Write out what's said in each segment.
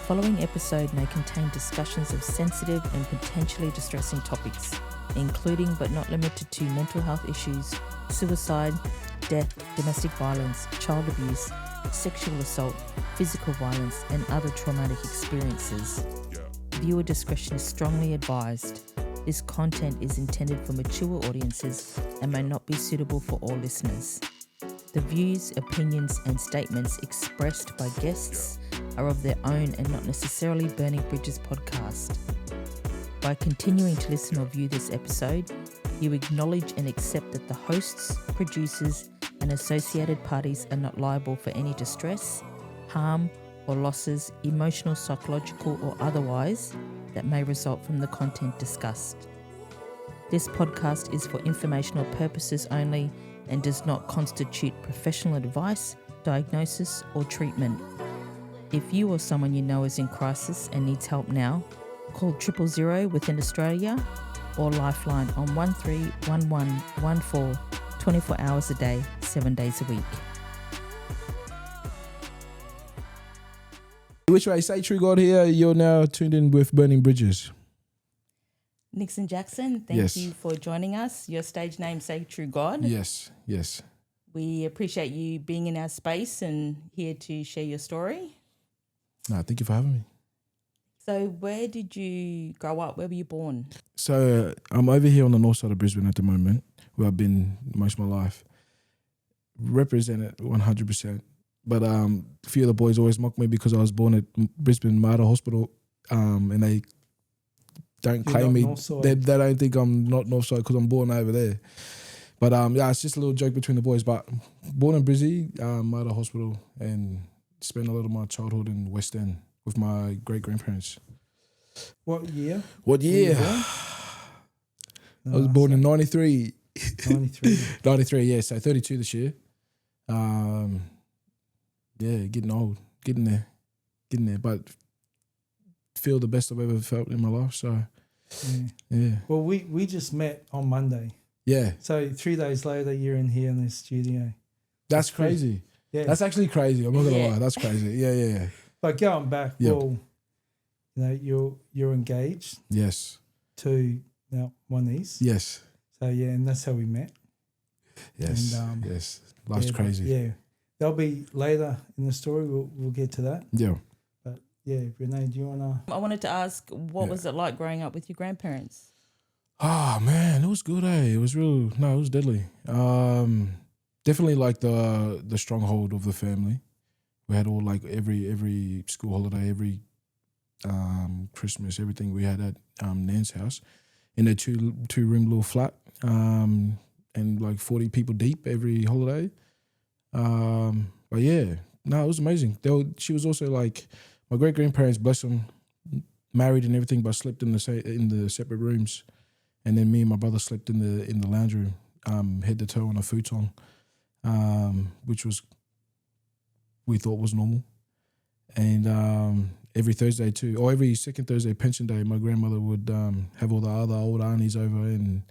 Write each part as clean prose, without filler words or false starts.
following episode may contain discussions of sensitive and potentially distressing topics, including but not limited to mental health issues, suicide, death, domestic violence, child abuse, sexual assault, physical violence, and other traumatic experiences. Viewer discretion is strongly advised. This content is intended for mature audiences and may not be suitable for all listeners. The views, opinions, and statements expressed by guests are of their own and not necessarily Burning Bridges podcast. By continuing to listen or view this episode, you acknowledge and accept that the hosts, producers, and associated parties are not liable for any distress, harm, or losses, emotional, psychological, or otherwise, that may result from the content discussed. This podcast is for informational purposes only and does not constitute professional advice, diagnosis, or treatment. If you or someone you know is in crisis and needs help now, call 000 within Australia or Lifeline on 131114 24 hours a day, 7 days a week. Which way? Say True God here. You're now tuned in with Burning Bridges. Nixon Jackson, thank you for joining us. Your stage name, Say True God. Yes. We appreciate you being in our space and here to share your story. No, thank you for having me. So where did you grow up? Where were you born? So I'm over here on the north side of Brisbane at the moment, where I've been most of my life. Represent it 100%. But a few of the boys always mock me because I was born at Brisbane Mater Hospital, and they don't claim me. They don't think I'm not north side because I'm born over there. But yeah, it's just a little joke between the boys. But born in Brizzy, Mater Hospital, and spent a lot of my childhood in West End with my great-grandparents. What year? I was born in 93. 93. 93, yeah, so 32 this year. Yeah, getting old, getting there, but feel the best I've ever felt in my life, so yeah. Well, we just met on Monday. Yeah. So 3 days later, you're in here in the studio. That's crazy. Yeah. That's actually crazy. I'm not going to lie. That's crazy. Yeah. But going back, well, you're engaged. Yes. To now Moniz. Yes. So, yeah, and that's how we met. Yes. And, yes. Life's crazy. Yeah. That'll be later in the story. We'll get to that. Yeah. But, yeah, Renee, do you want to... I wanted to ask, what was it like growing up with your grandparents? Oh, man, it was good, It was it was deadly. Definitely like the stronghold of the family. We had all like every school holiday, every Christmas, everything we had at Nan's house in a two-room little flat, and like 40 people deep every holiday. But yeah, no, it was amazing. She was also like, my great-grandparents, bless them, married and everything, but slept in the separate rooms. And then me and my brother slept in the lounge room, head to toe on a futon, which we thought was normal. And every Thursday too, or every second Thursday, pension day, my grandmother would have all the other old aunties over and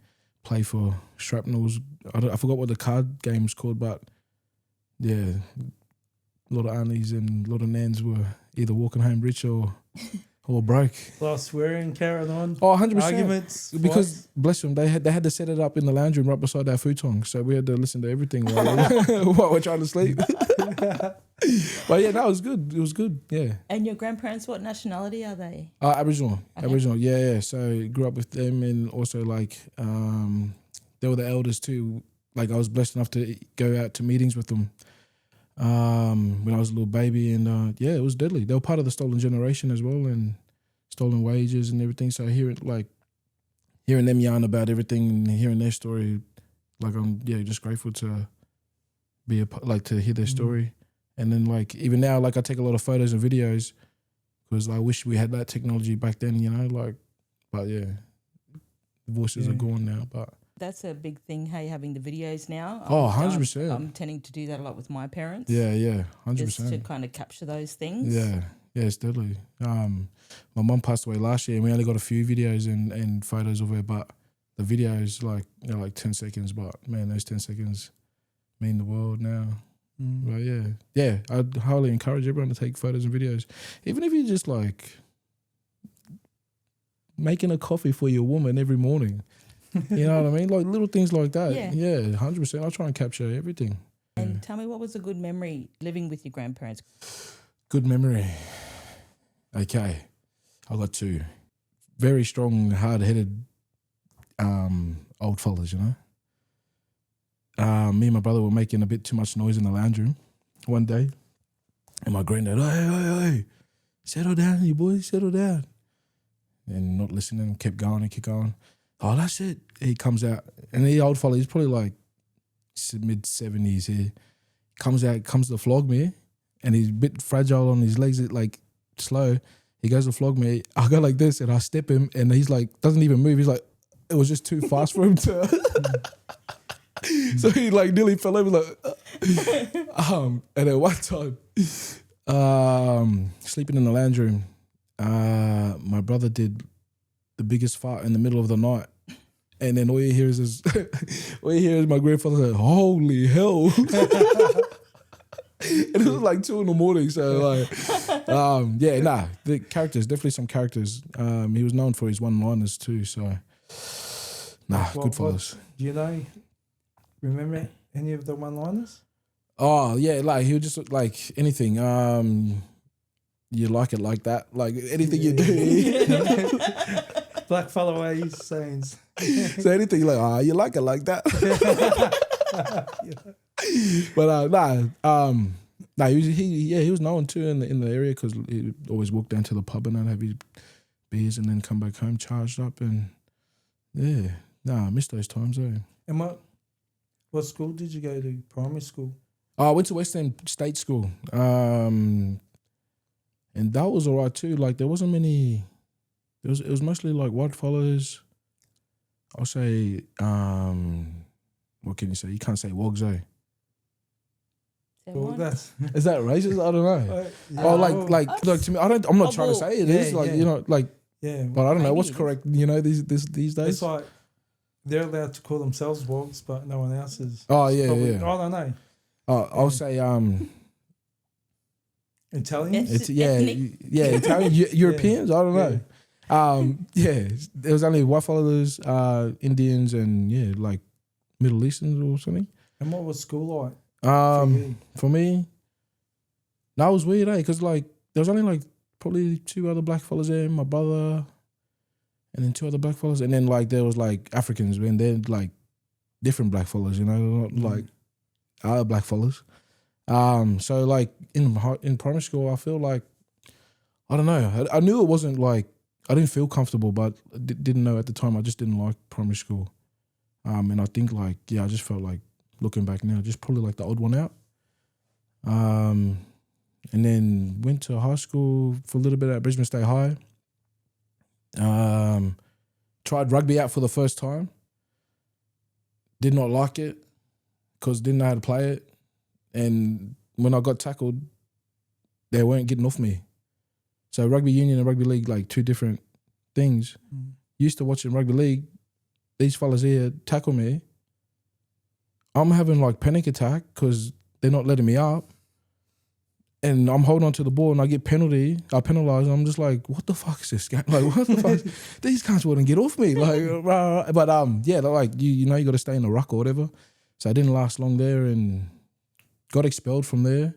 play for shrapnels. I forgot what the card game was called, but yeah, a lot of aunties and a lot of nans were either walking home rich or broke. A lot of swearing, carrying on. Oh, 100%. Arguments. Because, bless them, they had to set it up in the lounge room right beside our futon. So we had to listen to everything while we're trying to sleep. But yeah, no, it was good. It was good, yeah. And your grandparents, what nationality are they? Aboriginal. Okay. Aboriginal, yeah. So grew up with them, and also like they were the elders too. Like I was blessed enough to go out to meetings with them when I was a little baby, and yeah, it was deadly. They were part of the stolen generation as well, and stolen wages and everything. So hearing them yarn about everything and hearing their story, like I'm just grateful to be to hear their story. And then like even now, like I take a lot of photos and videos because I wish we had that technology back then, but yeah, the voices are gone now, but. That's a big thing, hey, having the videos now. 100%. I'm tending to do that a lot with my parents. Yeah, 100%. Just to kind of capture those things. Yeah, it's deadly. My mum passed away last year and we only got a few videos and photos of her, but the videos like 10 seconds, but man, those 10 seconds mean the world now. But yeah, I'd highly encourage everyone to take photos and videos, even if you just like making a coffee for your woman every morning. You know what I mean? Like little things like that. Yeah, 100%. I try and capture everything. And tell me, what was a good memory living with your grandparents? Good memory. Okay, I got two very strong, hard-headed old fellas. You know. Me and my brother were making a bit too much noise in the lounge room one day. And my granddad, hey, settle down, you boys, settle down. And not listening, kept going and kept going. Oh, that's it. He comes out. And the old fella, he's probably like mid-70s here. Comes out, comes to flog me. And he's a bit fragile on his legs, like slow. He goes to flog me. I go like this and I step him. And he's like, doesn't even move. He's like, it was just too fast for him to... So he like nearly fell over like and then one time sleeping in the lounge room, my brother did the biggest fart in the middle of the night, and then all you hear is my grandfather say, "Holy hell." And it was like 2 a.m, so like the characters, definitely some characters. He was known for his one-liners too, so good fellas. Do you remember any of the one-liners? Oh yeah, like he would just like anything. You like it like that, like anything you do. Black followaways sayings. So anything like, you like it like that. But he was known too in the area because he always walked down to the pub and have his beers and then come back home charged up, and I miss those times though. And what school did you go to? Primary school? I went to Western State School, and that was all right too. Like there wasn't many. It was mostly like white fellas. I'll say, what can you say? You can't say wogs, eh? Well, is that racist? I don't know. Like to me, I'm not trying to say it is like you know like. Yeah, but I don't know what's correct. You know these days. It's like they're allowed to call themselves wogs, but no one else is. Oh yeah, probably, I don't know. I'll say Italians. Italian Europeans. I don't know. There was only white fellas, Indians, and like Middle Easterns or something. And what was school like? For me, that was weird, because like there was only like probably 2 other black fellas there, my brother, and then 2 other black fellas, and then like there was like Africans, and they're like different black fellas, you know, not like other black fellas. So like in primary school, I feel like I don't know. I knew it wasn't like I didn't feel comfortable, but I didn't know at the time. I just didn't like primary school, and I think like I just felt like looking back now, just probably like the odd one out. And then went to high school for a little bit at Brisbane State High. Tried rugby out for the first time. Did not like it because didn't know how to play it. And when I got tackled, they weren't getting off me. So rugby union and rugby league, like 2 different things. Used to watching rugby league, these fellas here tackle me. I'm having like panic attack because they're not letting me up. And I'm holding on to the ball and I get penalized. I'm just like, what the fuck is this game? Like, what the fuck? These cunts wouldn't get off me. Like, but like you know, you got to stay in the ruck or whatever. So I didn't last long there and got expelled from there.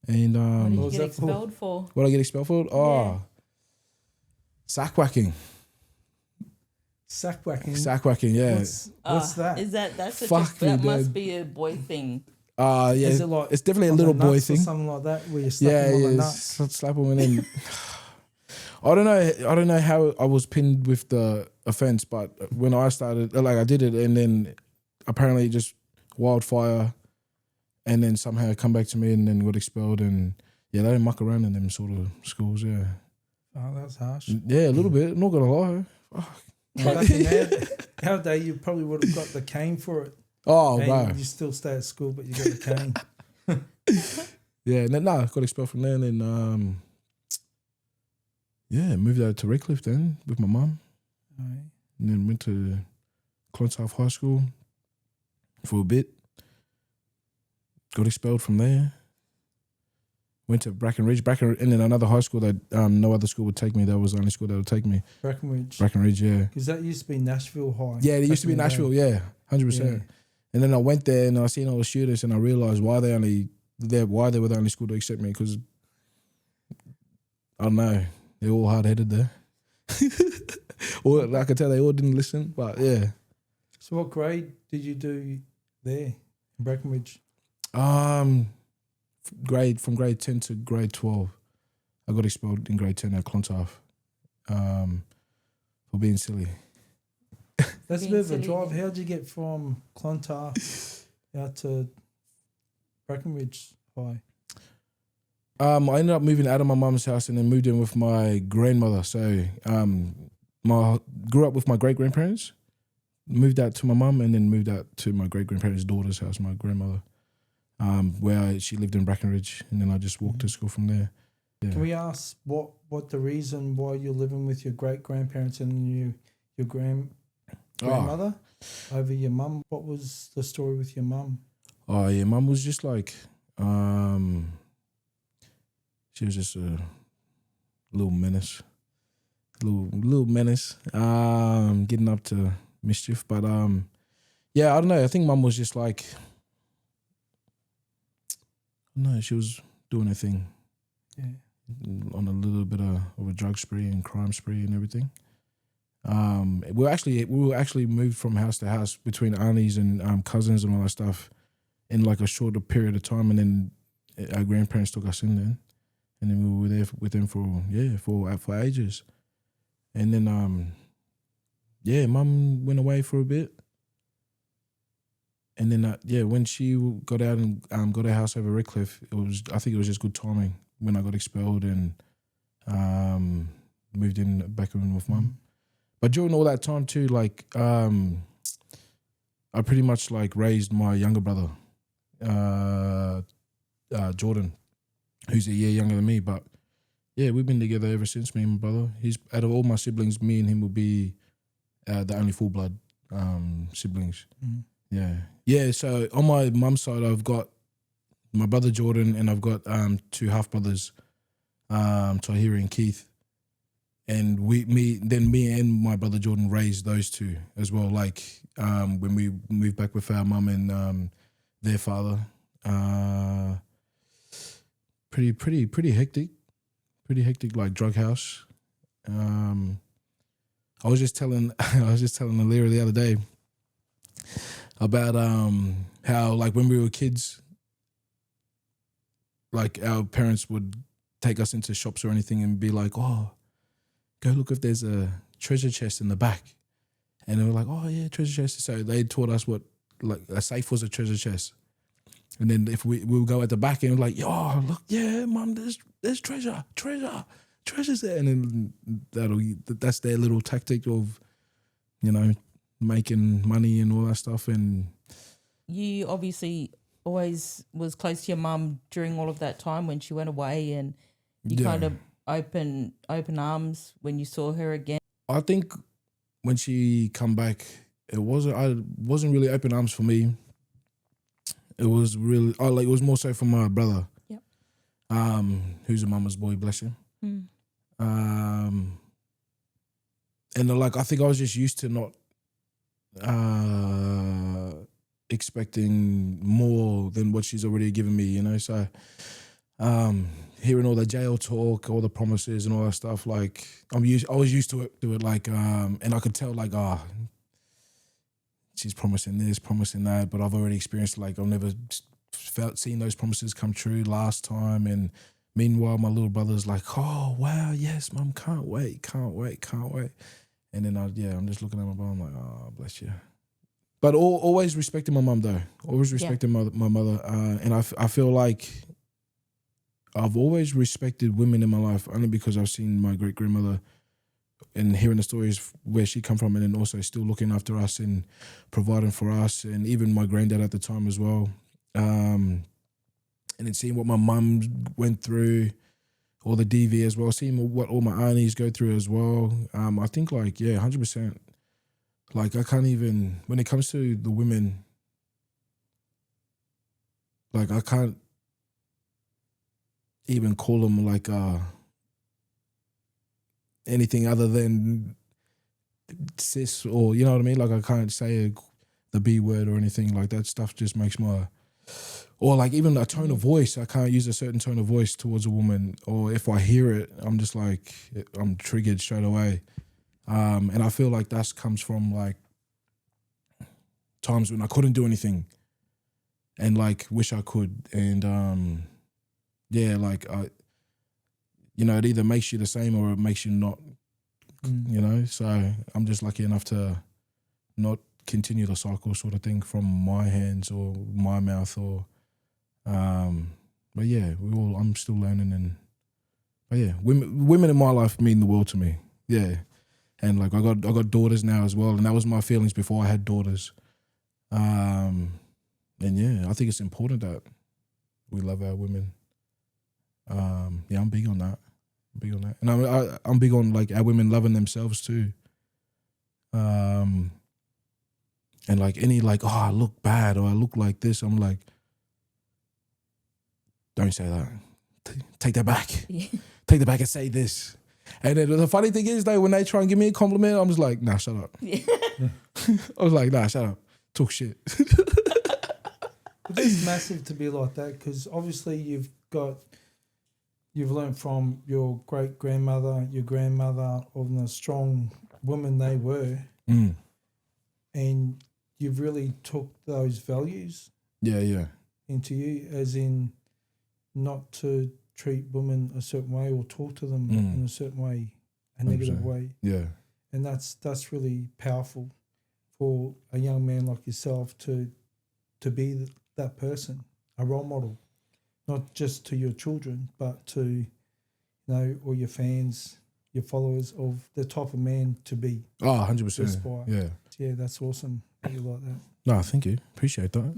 And what did you get expelled for? What did I get expelled for? Sack whacking. Sack whacking. Sack whacking, yeah. What's that? Is that that must be a boy thing? Yeah, is it like it's definitely a little boy thing. Or something like that, where you slap them on the nuts. Slap them and then. I don't know how I was pinned with the offense, but when I started, like I did it, and then apparently just wildfire, and then somehow come back to me, and then got expelled, and they didn't muck around in them sort of schools, yeah. Oh, that's harsh. Yeah, a little bit. I'm not gonna lie. Nowadays, you probably would have got the cane for it. Oh, and no. You still stay at school, but you got the cane. Yeah, and then got expelled from there, and then moved out to Redcliffe then with my mum. Right. And then went to Clonsouth High School for a bit. got expelled from there. Went to Bracken Ridge, and then another high school that no other school would take me. That was the only school that would take me. Breckenridge. Yeah. Because that used to be Nashville High. Yeah, it used to be Nashville. Yeah, 100%. And then I went there and I seen all the students and I realized why they were the only school to accept me, because I don't know, they're all hard headed there. Or like I could tell, they all didn't listen. But yeah. So what grade did you do there in Breckenridge? From grade 10 to grade 12. I got expelled in grade 10 at Clontarf for being silly. That's a bit of a drive. How did you get from Clontarf out to Breckenridge High? I ended up moving out of my mum's house and then moved in with my grandmother. So grew up with my great-grandparents, moved out to my mum, and then moved out to my great-grandparents' daughter's house, my grandmother, where she lived in Brackenridge, and then I just walked to school from there. Yeah. Can we ask what the reason why you're living with your great-grandparents and your grandmother over your mum? What was the story with your mum? Oh, yeah, mum was just like... she was just a little menace. Little menace. Getting up to mischief. But yeah, I don't know. I think mum was just like, no, she was doing her thing. Yeah. On a little bit of a drug spree and crime spree and everything. We were actually moved from house to house between aunties and cousins and all that stuff in like a shorter period of time, and then our grandparents took us in then. And then we were there with them for ages. And then mum went away for a bit. And then when she got out and got her house over Redcliffe, I think it was just good timing when I got expelled and moved in back in with mum. But during all that time too, like I pretty much like raised my younger brother, Jordan, who's a year younger than me. But yeah, we've been together ever since, me and my brother. He's, out of all my siblings, me and him will be the only full blood siblings. Yeah. So on my mum's side, I've got my brother Jordan, and I've got two half brothers, Tahiri and Keith. And me and my brother Jordan raised those two as well. Like when we moved back with our mum and their father. Pretty hectic, like drug house. I was just telling Alira the other day about how like when we were kids, like our parents would take us into shops or anything and be like, oh, go look if there's a treasure chest in the back. And they were like, oh yeah, treasure chest. So they taught us what like a safe was a treasure chest. And then if we would go at the back and like, yo, look, yeah, mum, there's treasure's there. And then that's their little tactic of, making money and all that stuff. And you obviously always was close to your mum during all of that time when she went away, and you kind of open arms when you saw her again. I think when she come back, it wasn't really open arms for me. It was really, it was more so for my brother, who's a mama's boy, bless him. And like I think I was just used to not expecting more than what she's already given me, So hearing all the jail talk, all the promises and all that stuff, like I was used to it, like, and I could tell like, she's promising this, promising that, but I've already experienced like I've never seen those promises come true last time. And meanwhile, my little brother's like, oh wow, yes, mum, can't wait. And then I'm just looking at my mum, I'm like, oh, bless you. But always respecting my mum though, always respecting my mother, and I feel like I've always respected women in my life only because I've seen my great grandmother and hearing the stories where she come from, and then also still looking after us and providing for us, and even my granddad at the time as well. And then seeing what my mum went through, all the DV as well, seeing what all my aunties go through as well. I think 100%. Like I can't even, when it comes to the women, like I can't even call them like anything other than cis, or you know what I mean. Like I can't say the B word or anything like that. Stuff just makes my, or like even a tone of voice. I can't use a certain tone of voice towards a woman, or if I hear it, I'm just like I'm triggered straight away. And I feel like that comes from like times when I couldn't do anything, and like wish I could, and yeah, like you know, it either makes you the same or it makes you not. You know, so I'm just lucky enough to not continue the cycle sort of thing from my hands or my mouth, or but yeah, I'm still learning, and but yeah, women in my life mean the world to me. Yeah. And like I got daughters now as well, and that was my feelings before I had daughters. And yeah, I think it's important that we love our women. Yeah, I'm big on that. And I'm big on like our women loving themselves too. And like any like, oh, I look bad or I look like this, I'm like, don't say that. Take that back. Yeah. Take that back and say this. And then the funny thing is though, when they try and give me a compliment, I'm just like, nah, shut up. Yeah. I was like, nah, shut up. Talk shit. It's massive to be like that, because obviously you've learned from your great grandmother, your grandmother, of the strong women they were, and you've really took those values Yeah. into you, as in not to treat women a certain way or talk to them in a certain way, a negative 100%. way. Yeah. And that's really powerful for a young man like yourself to be that person, a role model, not just to your children, but to, you know, all your fans, your followers, of the type of man to be. Oh, 100%. Aspire. Yeah. Yeah, that's awesome that you like that. No, thank you. Appreciate that.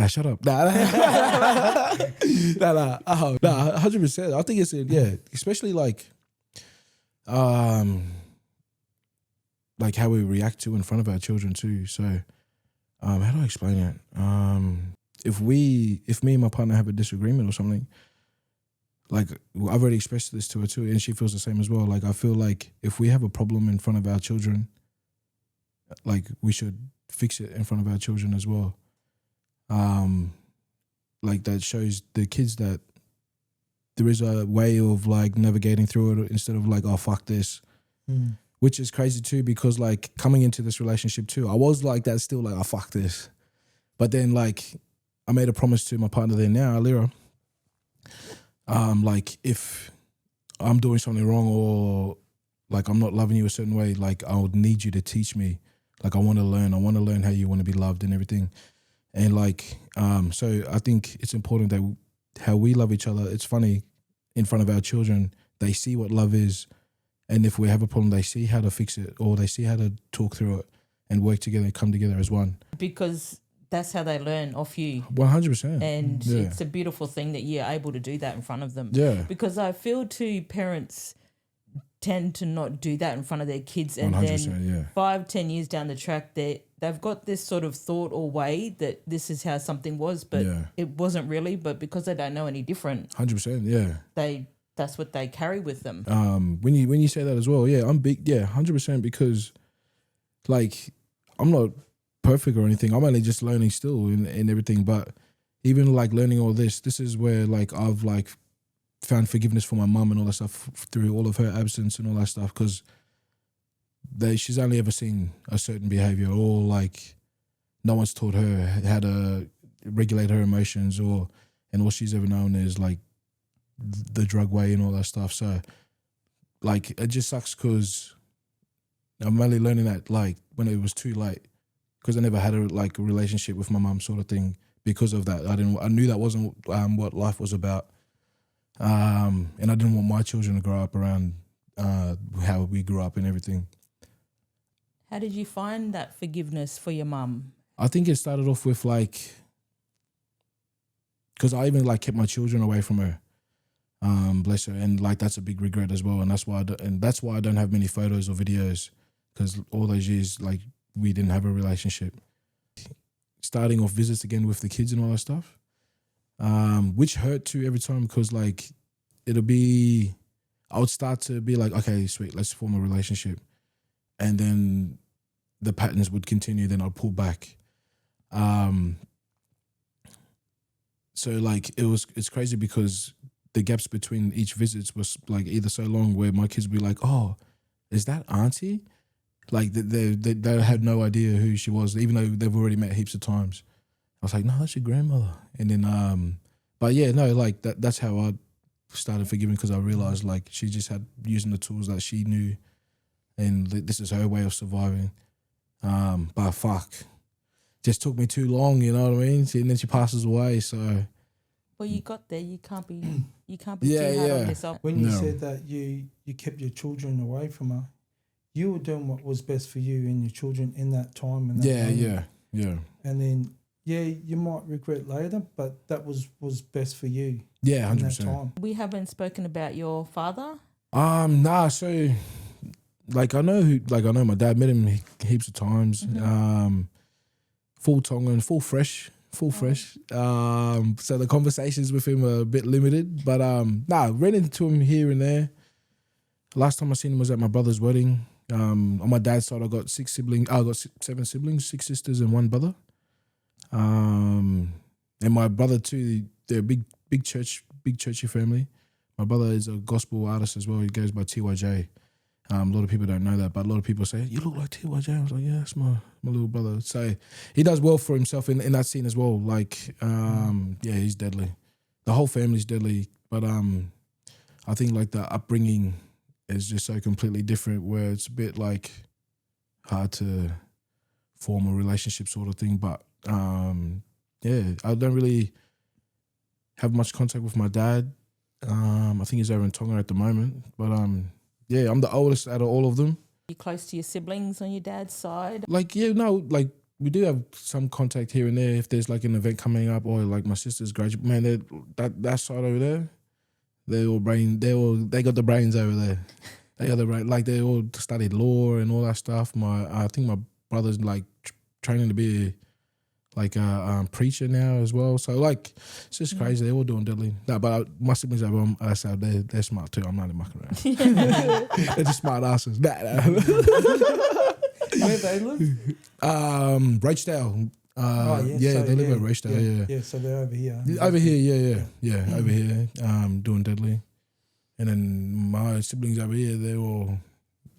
Shut up. Nah. 100%. I think it's, yeah, especially like how we react to in front of our children too. So, how do I explain it? If me and my partner have a disagreement or something, like I've already expressed this to her too, and she feels the same as well. Like I feel like if we have a problem in front of our children, like we should fix it in front of our children as well. Like that shows the kids that there is a way of like navigating through it instead of like, oh, fuck this. Which is crazy too, because like coming into this relationship too, I was like that still, like, oh, fuck this. But then like I made a promise to my partner there now, Alira, like if I'm doing something wrong or like I'm not loving you a certain way, like I would need you to teach me. Like I want to learn how you want to be loved and everything. And like, so I think it's important that how we love each other. It's funny, in front of our children, they see what love is. And if we have a problem, they see how to fix it, or they see how to talk through it and work together, come together as one. Because that's how they learn off you. 100%. And Yeah. it's a beautiful thing that you're able to do that in front of them. Yeah. Because I feel too, parents tend to not do that in front of their kids, and 100%, then yeah. 5-10 years down the track, they've got this sort of thought or way that this is how something was, but Yeah. it wasn't really. But because they don't know any different, 100%, yeah. that's what they carry with them. When you say that as well, yeah, I'm big, yeah, 100%, because like I'm not perfect or anything. I'm only just learning still and everything. But even like learning all this is where like I've like found forgiveness for my mum and all that stuff through all of her absence and all that stuff, because she's only ever seen a certain behavior, or like no one's taught her how to regulate her emotions, and all she's ever known is like the drug way and all that stuff. So like it just sucks, because I'm only learning that like when it was too late, because I never had a relationship with my mum sort of thing because of that. I knew that wasn't what life was about. And I didn't want my children to grow up around how we grew up and everything. How did you find that forgiveness for your mum? I think it started off with like, because I even like kept my children away from her, bless her, and like that's a big regret as well, and that's why I don't have many photos or videos, because all those years like we didn't have a relationship. Starting off visits again with the kids and all that stuff, which hurt too every time because like I would start to be like, okay, sweet, let's form a relationship, and then the patterns would continue. Then I'd pull back. So like it's crazy because the gaps between each visits was like either so long where my kids would be like, oh, is that auntie? Like they had no idea who she was, even though they've already met heaps of times. I was like, no, that's your grandmother. And then, but yeah, no, like that's how I started forgiving because I realized like she just had using the tools that she knew, and this is her way of surviving. But fuck, just took me too long, you know what I mean? And then she passes away, so. Well, you got there. You can't be Yeah, too hard on yeah. yourself. When you No. said that you kept your children away from her, you were doing what was best for you and your children in that time. And that moment. Yeah. And then, you might regret later, but that was best for you. Yeah, in that 100%. time. We haven't spoken about your father. Nah, so like I know my dad, met him heaps of times. Full Tongan, full fresh. So the conversations with him are a bit limited, but ran into him here and there. Last time I seen him was at my brother's wedding. On my dad's side, I got 6 siblings. I got 7 siblings, 6 sisters and 1 brother. And my brother too. They're a big churchy family. My brother is a gospel artist as well. He goes by TYJ. A lot of people don't know that, but a lot of people say, you look like TYJ. I was like, yeah, that's my little brother. So he does well for himself in that scene as well. Like, yeah, he's deadly. The whole family's deadly. But I think like the upbringing is just so completely different where it's a bit like hard to form a relationship sort of thing. But yeah, I don't really have much contact with my dad. I think he's over in Tonga at the moment. But yeah, I'm the oldest out of all of them. You close to your siblings on your dad's side? Like, yeah, no, like we do have some contact here and there if there's like an event coming up or like my sister's graduate. Man, that side over there, they got the brains over there. They got the brain, like they all studied law and all that stuff. I think my brother's like training to be like a preacher now as well. So like it's just crazy. They're all doing deadly. No, but my siblings over on our side, they're smart too. I'm not even mucking around. They're just smart asses. Where they live? Rochdale. yeah. So, they live at Rochdale. Yeah. Yeah, so they're over here. Over here, yeah, over here, doing deadly. And then my siblings over here, they're all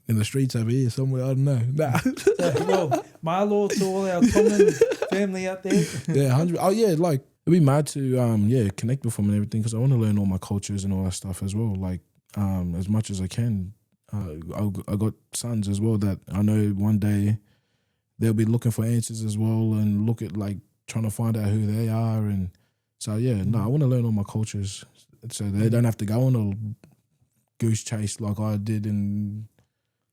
in the streets over here somewhere. I don't know. Nah. So, well, my law to all our Tongan family out there. Yeah, 100. Oh yeah, like it'd be mad to connect with them and everything because I want to learn all my cultures and all that stuff as well. Like as much as I can. I got sons as well that I know one day they'll be looking for answers as well and look at like trying to find out who they are. And so yeah, I want to learn all my cultures so they don't have to go on a goose chase like I did and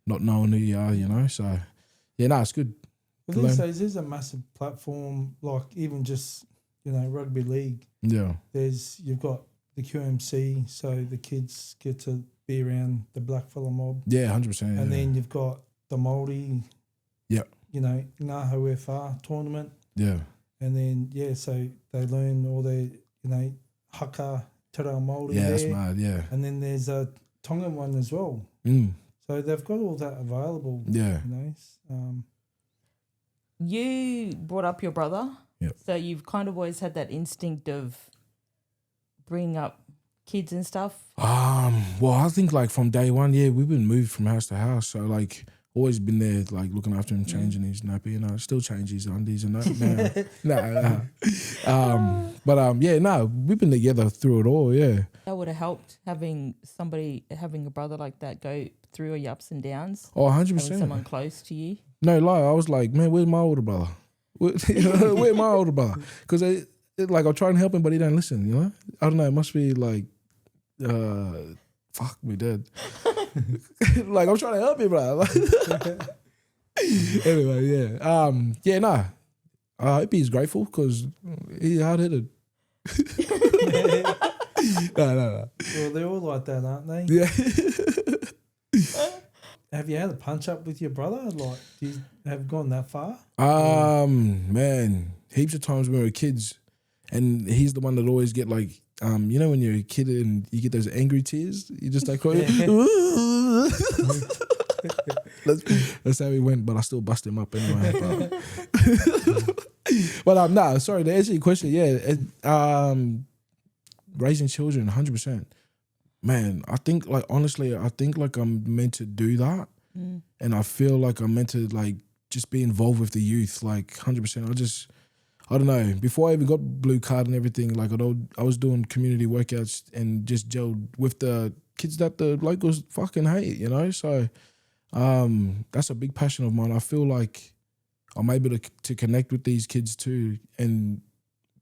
not knowing who you are, you know. So yeah, it's good. Well, these days there's a massive platform, like even just rugby league. Yeah, you've got the QMC, so the kids get to be around the blackfella mob. Yeah, 100%. And then you've got the Māori. Yeah. Ngāho FR tournament. Yeah. And then so they learn all their haka te reo Māori. Yeah, there. that's mad. Yeah. And then there's a Tongan one as well. So they've got all that available. Yeah. You brought up your brother. Yep. So you've kind of always had that instinct of bringing up kids and stuff. Well, I think like from day one, we've been moved from house to house. So like always been there, like looking after him, changing his nappy, still change his undies and that. But we've been together through it all. Yeah. That would have helped having a brother like that go through all your ups and downs. Oh, 100%. Having someone close to you. No lie, I was like, man, where's my older brother? Where's my older brother? Because like I'll try and help him, but he don't listen. You know, I don't know. It must be like, fuck me, dead. Like I'm trying to help you, bro. Anyway, I hope he's grateful because he's hard headed. No. Well, they're all like that, aren't they? Yeah. Have you had a punch up with your brother? Like, do you have gone that far? Man, heaps of times when we were kids, And he's the one that always get like, you know, when you're a kid and you get those angry tears, you just like crying. That's how he went, but I still bust him up anyway. But nah, sorry, to answer your question, raising children, 100%. Man, I think like honestly, I'm meant to do that, and I feel like I'm meant to like just be involved with the youth, like 100%. I don't know. Before I even got blue card and everything, like I was doing community workouts and just gelled with the kids that the locals fucking hate, you know. So that's a big passion of mine. I feel like I'm able to connect with these kids too, and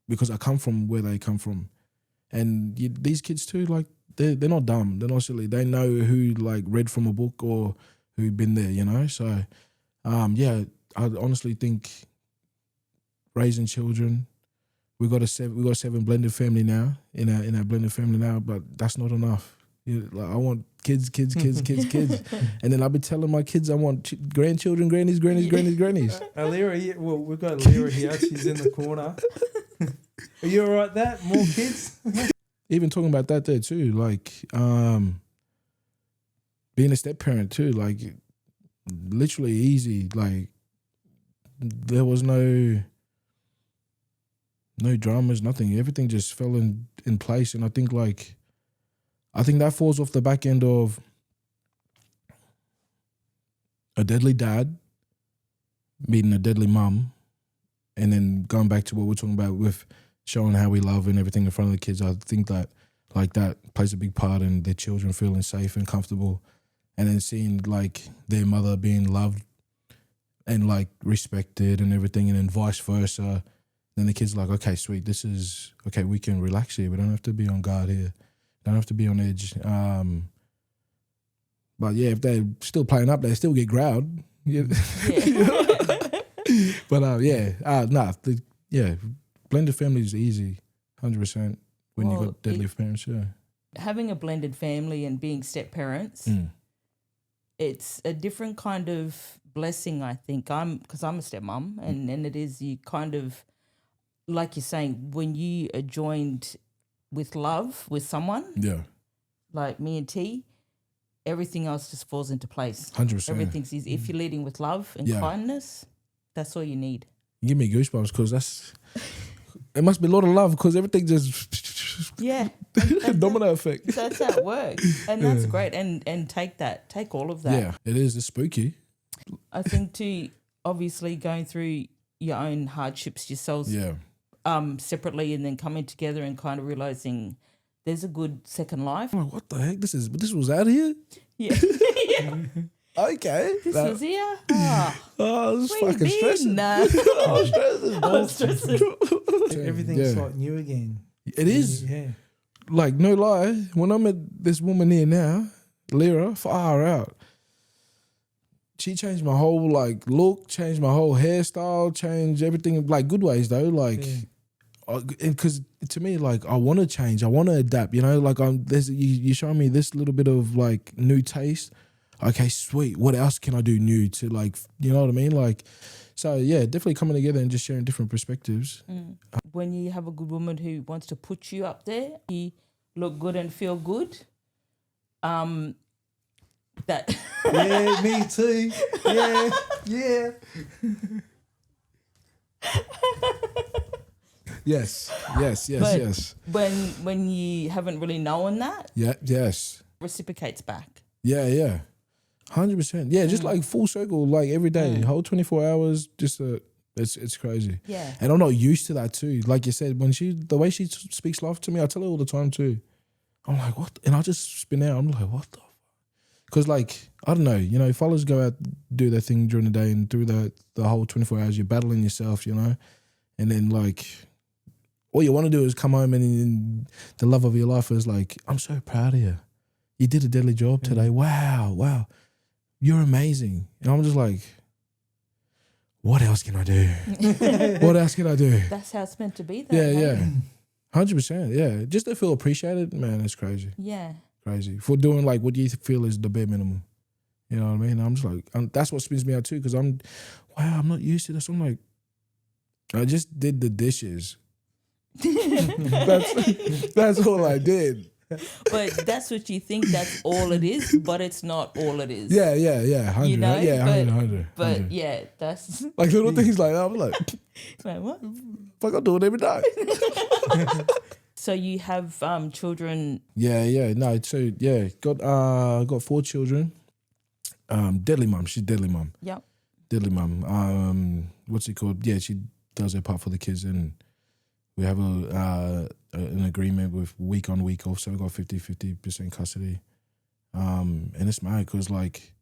because I come from where they come from, and these kids too, like they're not dumb, they're not silly. They know who like read from a book or who been there, you know. So I honestly think raising children. We got a 7 blended family now in our blended family now, but that's not enough. Like I want kids, and then I'll be telling my kids I want grandchildren, grannies. Alira, well, we've got Alira here. She's in the corner. Are you all right? That more kids? Even talking about that there too, like being a step parent too, like literally easy. Like there was no dramas, nothing. Everything just fell in place, and I think that falls off the back end of a deadly dad meeting a deadly mum, and then going back to what we're talking about with showing how we love and everything in front of the kids. I think that like that plays a big part in their children feeling safe and comfortable, and then seeing like their mother being loved and like respected and everything, and then vice versa. Then the kid's like, okay, sweet, this is okay. We can relax here. We don't have to be on guard here. Don't have to be on edge. But yeah, if they're still playing up, they still get growled. Yeah. But blended family is easy, 100%. When you got deadly parents, yeah. Having a blended family and being step parents, it's a different kind of blessing. I think because I'm a stepmom, and it is you kind of, like you're saying, when you are joined with love with someone, like me and T, everything else just falls into place. 100%. Everything's easy. If you're leading with love and kindness, that's all you need. You give me goosebumps because it must be a lot of love because everything just domino effect. That's how it works, and that's great. And take all of that. Yeah, it is. It's spooky. I think too, obviously going through your own hardships yourselves. Yeah. Separately, and then coming together and kind of realizing there's a good second life. I'm like, what the heck? This was out here? Yeah. Okay. This was here? This is fucking stressing. Nah. I was stressing. Everything's like new again. It is. Yeah. Like, no lie, when I met this woman here now, Lyra, far out. She changed my whole like look, changed my whole hairstyle, changed everything, like good ways though. Like, because to me, like I want to change, I want to adapt. You know, like you show me this little bit of like new taste. Okay, sweet. What else can I do new to like, you know what I mean? Like, so yeah, definitely coming together and just sharing different perspectives. When you have a good woman who wants to put you up there, you look good and feel good. That yeah, me too. Yeah. Yes. But when you haven't really known that, yes, reciprocates back. Yeah. 100%. Yeah, just like full circle, like every day, whole 24 hours. Just it's crazy. Yeah. And I'm not used to that too. Like you said, the way she speaks life to me, I tell her all the time too. I'm like, what? And I just spin out. I'm like, what the? Because like, I don't know, you know, fellas go out, do their thing during the day, and through the whole 24 hours, you're battling yourself, you know? And then like, all you want to do is come home and the love of your life is like, I'm so proud of you. You did a deadly job today. Wow. You're amazing. And I'm just like, what else can I do? What else can I do? That's how it's meant to be though. Yeah. 100%, yeah. Just to feel appreciated, man, it's crazy. Yeah. Crazy. For doing like what you feel is the bare minimum. You know what I mean? I'm just like, that's what spins me out too, because I'm not used to this. I'm like, I just did the dishes. That's all I did. But that's what you think that's all it is, but it's not all it is. Yeah, 100. You know, yeah, 100. But yeah, that's Like little things like that. I'm like, like what? fuck, I do it every day. So you have children. Yeah. No, so yeah, got 4 children. Deadly mum. She's deadly mum. Yep. Deadly mum. What's it called? Yeah, she does her part for the kids, and we have an agreement with week on, week off. So we got 50% custody. And it's mad because like,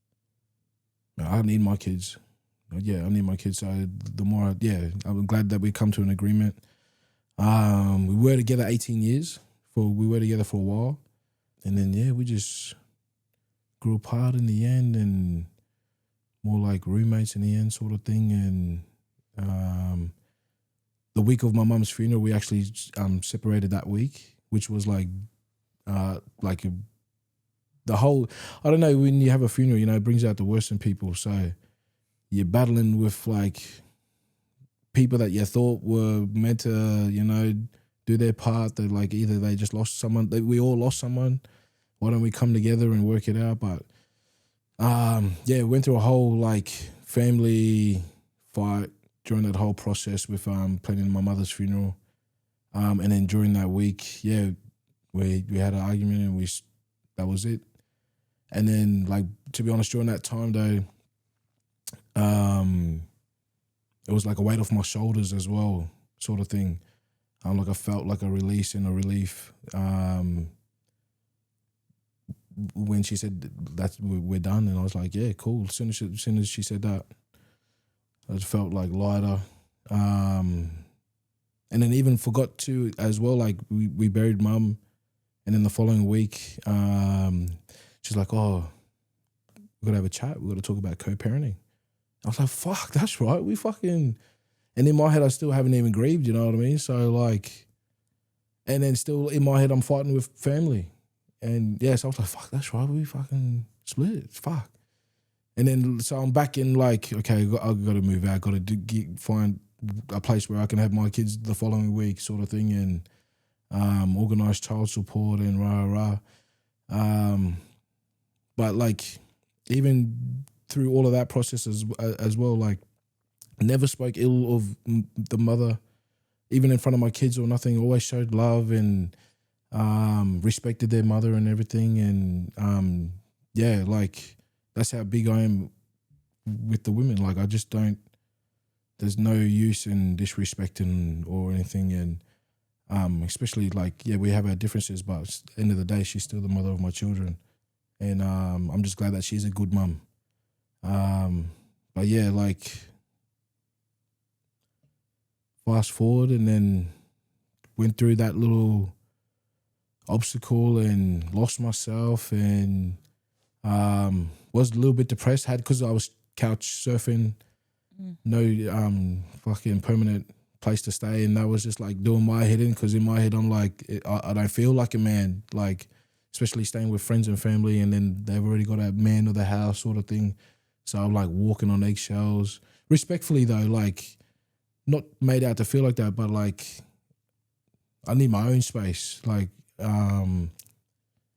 I need my kids. Yeah, I need my kids. So the more, I'm glad that we come to an agreement. We were together 18 years. We were together for a while, and then we just grew apart in the end, and more like roommates in the end, sort of thing. And the week of my mum's funeral, we actually separated that week, which was like the whole. I don't know, when you have a funeral, it brings out the worst in people. So you're battling with like people that you thought were meant to, do their part. That like either they just lost someone, we all lost someone. Why don't we come together and work it out? But went through a whole like family fight during that whole process with planning my mother's funeral. And then during that week, we had an argument and that was it. And then like, to be honest, during that time though, it was like a weight off my shoulders as well, sort of thing. Like I felt like a release and a relief when she said that we're done, and I was like, yeah, cool. As soon as she said that, I just felt like lighter. And then even forgot to as well, like we buried mum, and then the following week, she's like, oh, we gotta have a chat. We gotta talk about co-parenting. I was like, fuck, that's right. We fucking, and in my head, I still haven't even grieved, you know what I mean? So like, and then still in my head, I'm fighting with family. And so I was like, fuck, that's right. We fucking split. Fuck. And then, so I'm back in like, okay, I've got to move out. Got to find a place where I can have my kids the following week, sort of thing, and organise child support and rah. But like, even through all of that process as well, like, never spoke ill of the mother, even in front of my kids or nothing. Always showed love and respected their mother and everything. And like, that's how big I am with the women. Like, I just don't, there's no use in disrespecting or anything. And especially like, we have our differences, but at the end of the day, she's still the mother of my children. And I'm just glad that she's a good mum. But yeah, like, fast forward, and then went through that little obstacle and lost myself, and was a little bit depressed. Because I was couch surfing, no fucking permanent place to stay, and that was just like doing my head in. Because in my head, I'm like, I don't feel like a man, like, especially staying with friends and family, and then they've already got a man of the house sort of thing. So I'm like walking on eggshells. Respectfully though, like, not made out to feel like that, but like, I need my own space. Like, and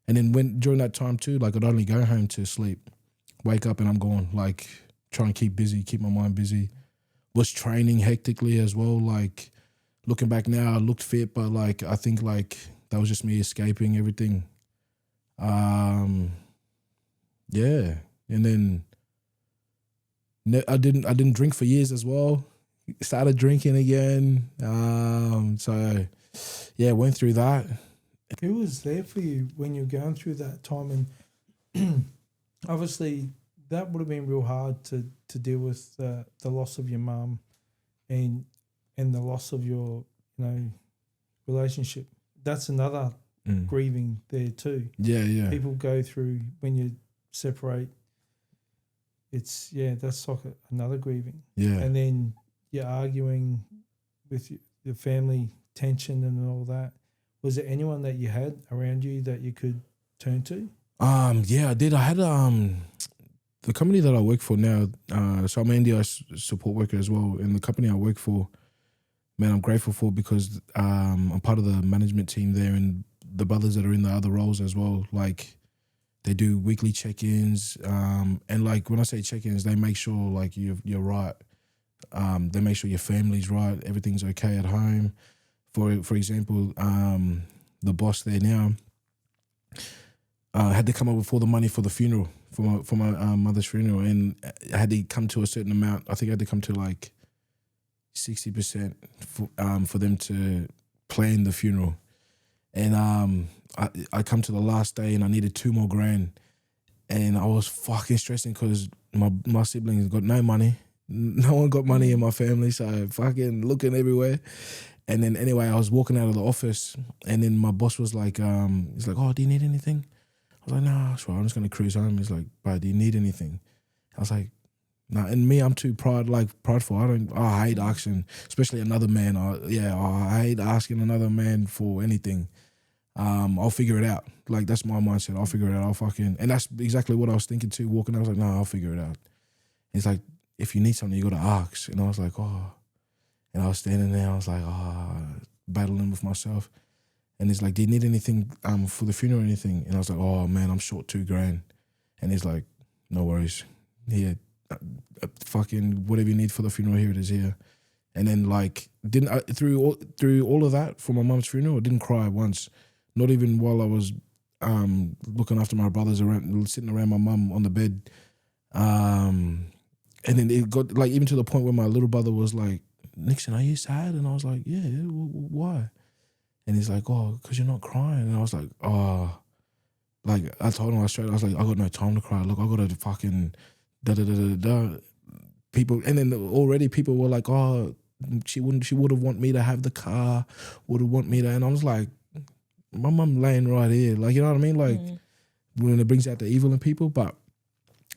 then during that time too, like, I'd only go home to sleep, wake up and I'm gone. Like, try and keep busy, keep my mind busy. Was training hectically as well. Like, looking back now, I looked fit, but like, I think like that was just me escaping everything. And then I didn't drink for years as well. Started drinking again. So went through that. Who was there for you when you're going through that time? And obviously that would have been real hard to deal with the loss of your mum and the loss of your relationship. That's another grieving there too. Yeah. People go through when you separate. It's that's like another grieving. Yeah, and then you're arguing with your family, tension and all that. Was there anyone that you had around you that you could turn to? Yeah, I did. I had the company that I work for now. So I'm an NDI support worker as well, and the company I work for, man, I'm grateful for because I'm part of the management team there, and the brothers that are in the other roles as well. Like, they do weekly check-ins, and like when I say check-ins, they make sure like you're right. They make sure your family's right, everything's okay at home. For example, the boss there now had to come up with all the money for the funeral, for my mother's funeral, and I had to come to a certain amount. I think I had to come to like 60% for them to plan the funeral. And I come to the last day and I needed $2 more grand, and I was fucking stressing because my siblings got no money. No one got money in my family, so fucking looking everywhere. And then anyway, I was walking out of the office, and then my boss was like, he's like, "Oh, do you need anything?" I was like, "Nah, sure, I'm just gonna cruise home." He's like, "Bro, do you need anything?" I was like, "Nah." And me, I'm too prideful. I hate asking, especially another man. I hate asking another man for anything. I'll figure it out. Like, that's my mindset. I'll figure it out. And that's exactly what I was thinking too. Walking, I was like, "Nah, I'll figure it out." He's like, "If you need something, you got to ask." And I was like, "Oh." And I was standing there, I was like, battling with myself. And he's like, "Do you need anything for the funeral or anything?" And I was like, "Oh man, I'm short $2 grand. And he's like, "No worries. Here, fucking whatever you need for the funeral, here it is here." And then like, through all of that for my mum's funeral, I didn't cry once. Not even while I was looking after my brothers sitting around my mum on the bed. And then it got like even to the point where my little brother was like, "Nixon, are you sad?" And I was like, "Yeah, why?" And he's like, "Oh, because you're not crying." And I was like, "Oh," like I told him I was like, "I got no time to cry. Look, I got to fucking da. People, and then already people were like, "Oh, she would have want me to have the car, would have want me to," and I was like, my mum laying right here, like, you know what I mean, like when it brings out the evil in people. But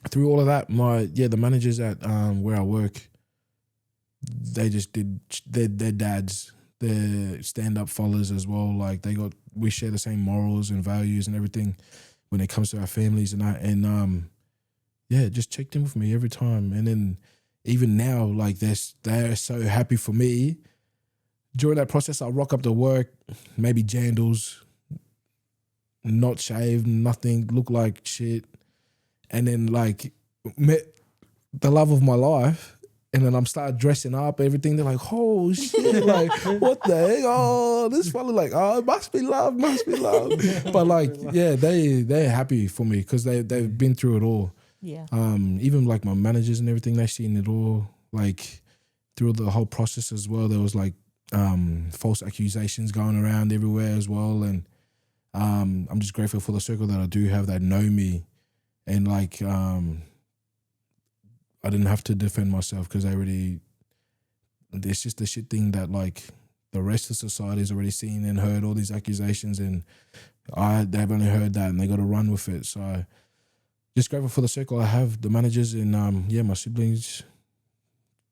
through all of that, the managers at where I work, they just did their dads, they're stand-up followers as well. Like we share the same morals and values and everything when it comes to our families, and just checked in with me every time. And then even now, like they're so happy for me. During that process, I'll rock up to work, maybe jandals, not shaved, nothing, look like shit, and then like met the love of my life. And then I'm started dressing up, everything. They're like, "Oh shit!" Like, "What the heck? Oh, this fella, like, oh, it must be love, must be love." But like, yeah, they're happy for me because they've been through it all. Yeah. Even like my managers and everything, they've seen it all. Like through the whole process as well, there was like false accusations going around everywhere as well. And I'm just grateful for the circle that I do have that know me, and like I didn't have to defend myself because it's just the shit thing that like the rest of society has already seen and heard all these accusations, and they've only heard that and they got to run with it. So just grateful for the circle I have, the managers, and my siblings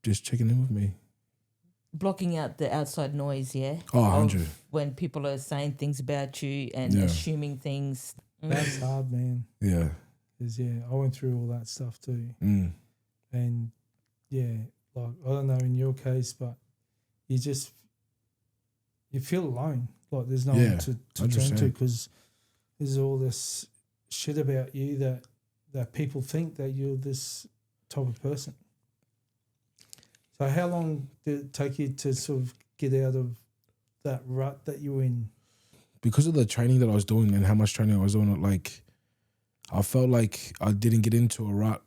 just checking in with me. Blocking out the outside noise, yeah? Oh, 100. When people are saying things about you and assuming things. That's hard, man. Yeah. 'Cause, I went through all that stuff too. And like, I don't know in your case, but you feel alone. Like there's no one to turn to because there's all this shit about you that people think that you're this type of person. So how long did it take you to sort of get out of that rut that you were in? Because of the training that I was doing and how much training I was doing, like I felt like I didn't get into a rut.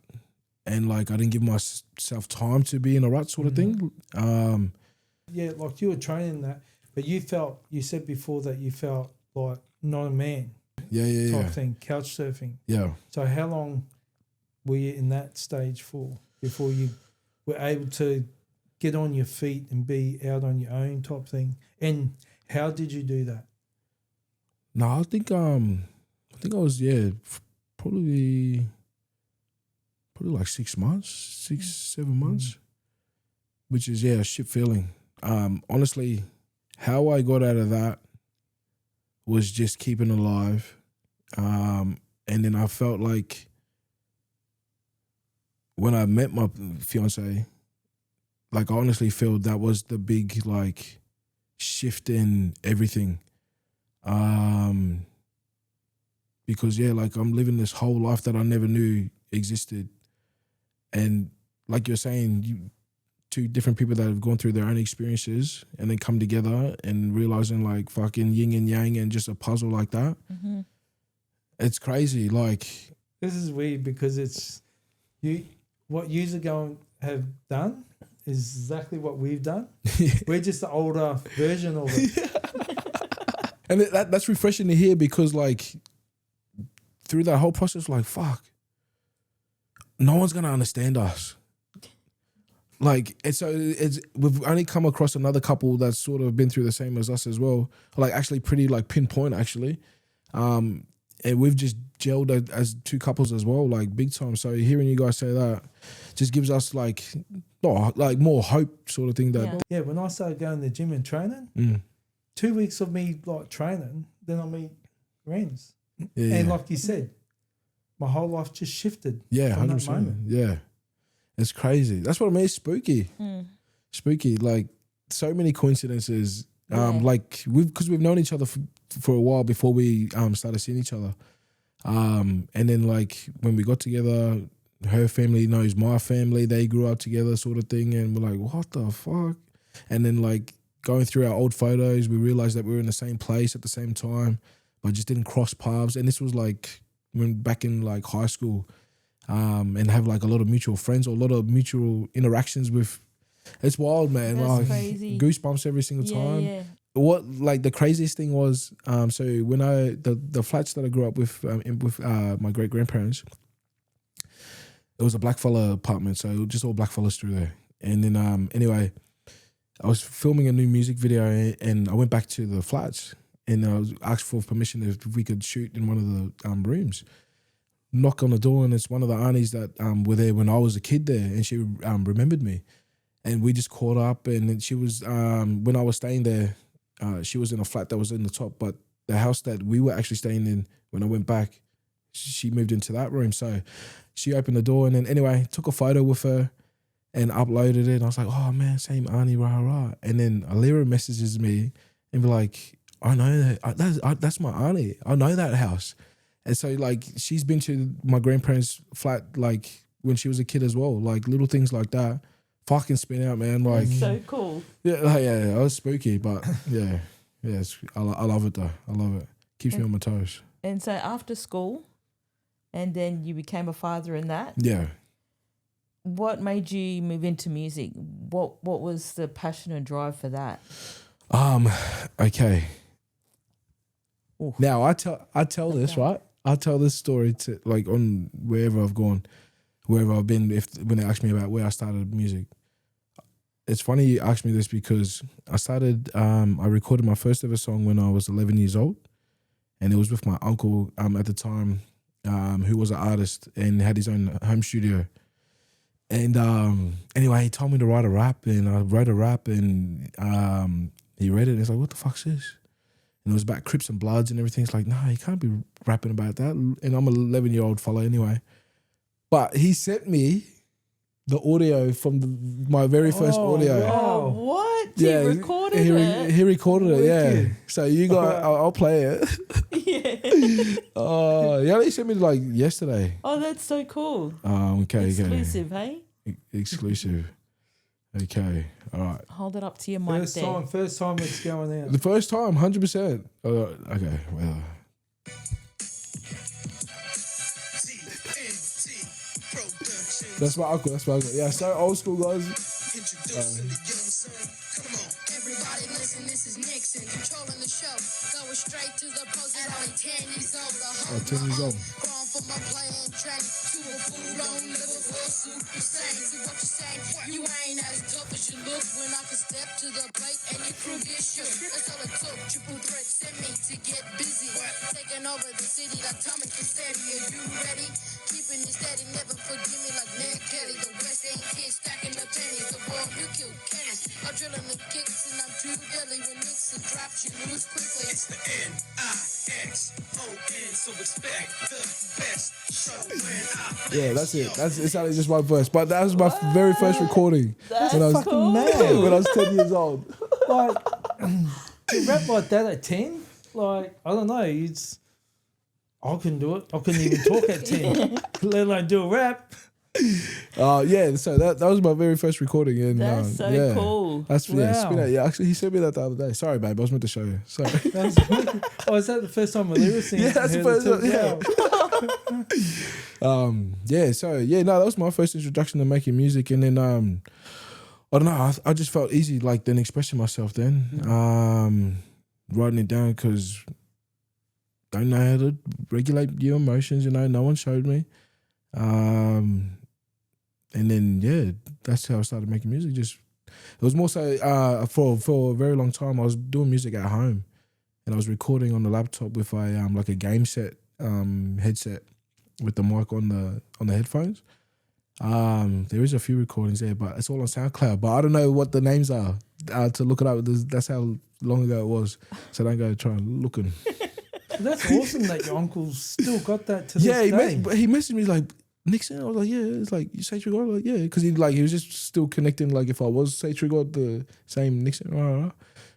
And like I didn't give myself time to be in a rut, sort of thing. Like you were training that, but you said before that you felt like not a man. Type thing, couch surfing. Yeah. So how long were you in that stage for before you were able to get on your feet and be out on your own type thing? And how did you do that? No, I think I was probably like 6 months, 7 months, which is a shit feeling. Honestly, how I got out of that was just keeping alive, and then I felt like when I met my fiance, like I honestly feel that was the big like shift in everything. Because yeah, like I'm living this whole life that I never knew existed. And like you're saying, two different people that have gone through their own experiences and then come together and realizing like fucking yin and yang and just a puzzle like that. Mm-hmm. It's crazy. Like, This is weird because it's what yous are going have done is exactly what we've done. We're just the older version of it. And that's refreshing to hear because like through that whole process, like, fuck, no one's going to understand us. Like, we've only come across another couple that's sort of been through the same as us as well. Like actually pretty like pinpoint actually. And we've just gelled as two couples as well, like big time. So hearing you guys say that just gives us like more hope sort of thing that. Yeah, when I started going to the gym and training, 2 weeks of me like training, then I meet friends. Yeah, and like you said, my whole life just shifted. Yeah, from that 100%. moment. Yeah. It's crazy. That's what I mean. It's spooky. Spooky. Like so many coincidences. Like because we've known each other for a while before we started seeing each other. And then like when we got together, her family knows my family. They grew up together, sort of thing. And we're like, what the fuck? And then like going through our old photos, we realized that we were in the same place at the same time, but just didn't cross paths. And this was like when back in like high school. And have like a lot of mutual friends or a lot of mutual interactions with. It's wild, man. That's like crazy. Goosebumps every single time. Yeah. What like the craziest thing was, so when the flats that I grew up with my great grandparents, it was a blackfella apartment, so just all blackfellas through there. And then anyway, I was filming a new music video and I went back to the flats and I was asked for permission if we could shoot in one of the rooms. Knock on the door and it's one of the aunties that were there when I was a kid there, and she remembered me, and we just caught up. And then she was when I was staying there, she was in a flat that was in the top, but the house that we were actually staying in when I went back, she moved into that room. So she opened the door and then anyway took a photo with her and uploaded it. And I was like, oh man, same auntie, rah rah. And then Alira messages me and be like, I know that's my auntie. I know that house. And so, like, she's been to my grandparents' flat, like, when she was a kid as well. Like, little things like that. Fucking spin out, man. Like, That's so cool. Yeah, it was spooky, but yeah. I love it, though. I love it. Keeps me on my toes. And so after school, and then you became a father in that. Yeah. What made you move into music? What was the passion and drive for that? Okay. Oof. Now, I tell this, right? I tell this story to like on wherever I've gone, wherever I've been. When they ask me about where I started music, it's funny you ask me this because I started. I recorded my first ever song when I was 11 years old, and it was with my uncle at the time, who was an artist and had his own home studio. And anyway, he told me to write a rap, and I wrote a rap, and he read it, and he's like, "What the fuck's this?" And it was about Crips and Bloods and everything. It's like, no, you can't be rapping about that. And I'm an 11-year-old fellow anyway. But he sent me the audio from my very first audio. Wow. Oh, what? Yeah, He recorded it? He recorded it, yeah. Wicked. So you got, I'll play it. Yeah. Yeah, he sent me like yesterday. Oh, that's so cool. Okay. Exclusive, hey? Exclusive. Okay, all right. Hold it up to your mic First there. time it's going out. The first time, 100%. Okay, well. That's my uncle. Yeah, so old school, guys. Everybody listen, this is Nixon, controlling the show. Going straight to the post at only 10 years old. Oh, 10 years old. Grown from my playing train to a fool on liver for a super sane. See what you say? You ain't as tough as you look when I can step to the plate and your crew get shook. That's all it took. Triple threat sent me to get busy. Taking over the city like Tommy can steady. Are you ready? Keeping it steady, never forgive me like Ned Kelly. The West ain't kids stacking the pennies. The world you kill Kenny. I'm drilling the kicks and I'm too deadly when Nixon drop you lose quickly. It's the NIXON, so expect the best show when I Yeah, that's it. It's only just one verse, but that was my very first recording That's when I was cool. mad. when I was 10 years old. Like, to rap like that at 10, like, I don't know, I couldn't do it. I couldn't even talk at 10, let alone do a rap. Yeah, so that was my very first recording, and That's so yeah, cool. That's Wow. yeah. Actually, he sent me that the other day. Sorry, babe, I was meant to show you. Sorry. That's, is that the first time a lyricist Yeah, that's the heard first it too? time, Wow. Yeah, so yeah, no, that was my first introduction to making music, and then I don't know, I just felt easy like then expressing myself then, writing it down because don't know how to regulate your emotions. No one showed me. And then yeah, that's how I started making music. Just it was more so for a very long time I was doing music at home, and I was recording on the laptop with a like a game set headset with the mic on the headphones. There is a few recordings there, but it's all on SoundCloud. But I don't know what the names are to look it up. That's how long ago it was. So don't go try and look. That's awesome that your uncle's still got that to this day. But he messaged me like, Nixon. I was like, yeah. It's like, you say Trigger? I was like, yeah, because he was just still connecting. Like if I was say Trigger, the same Nixon.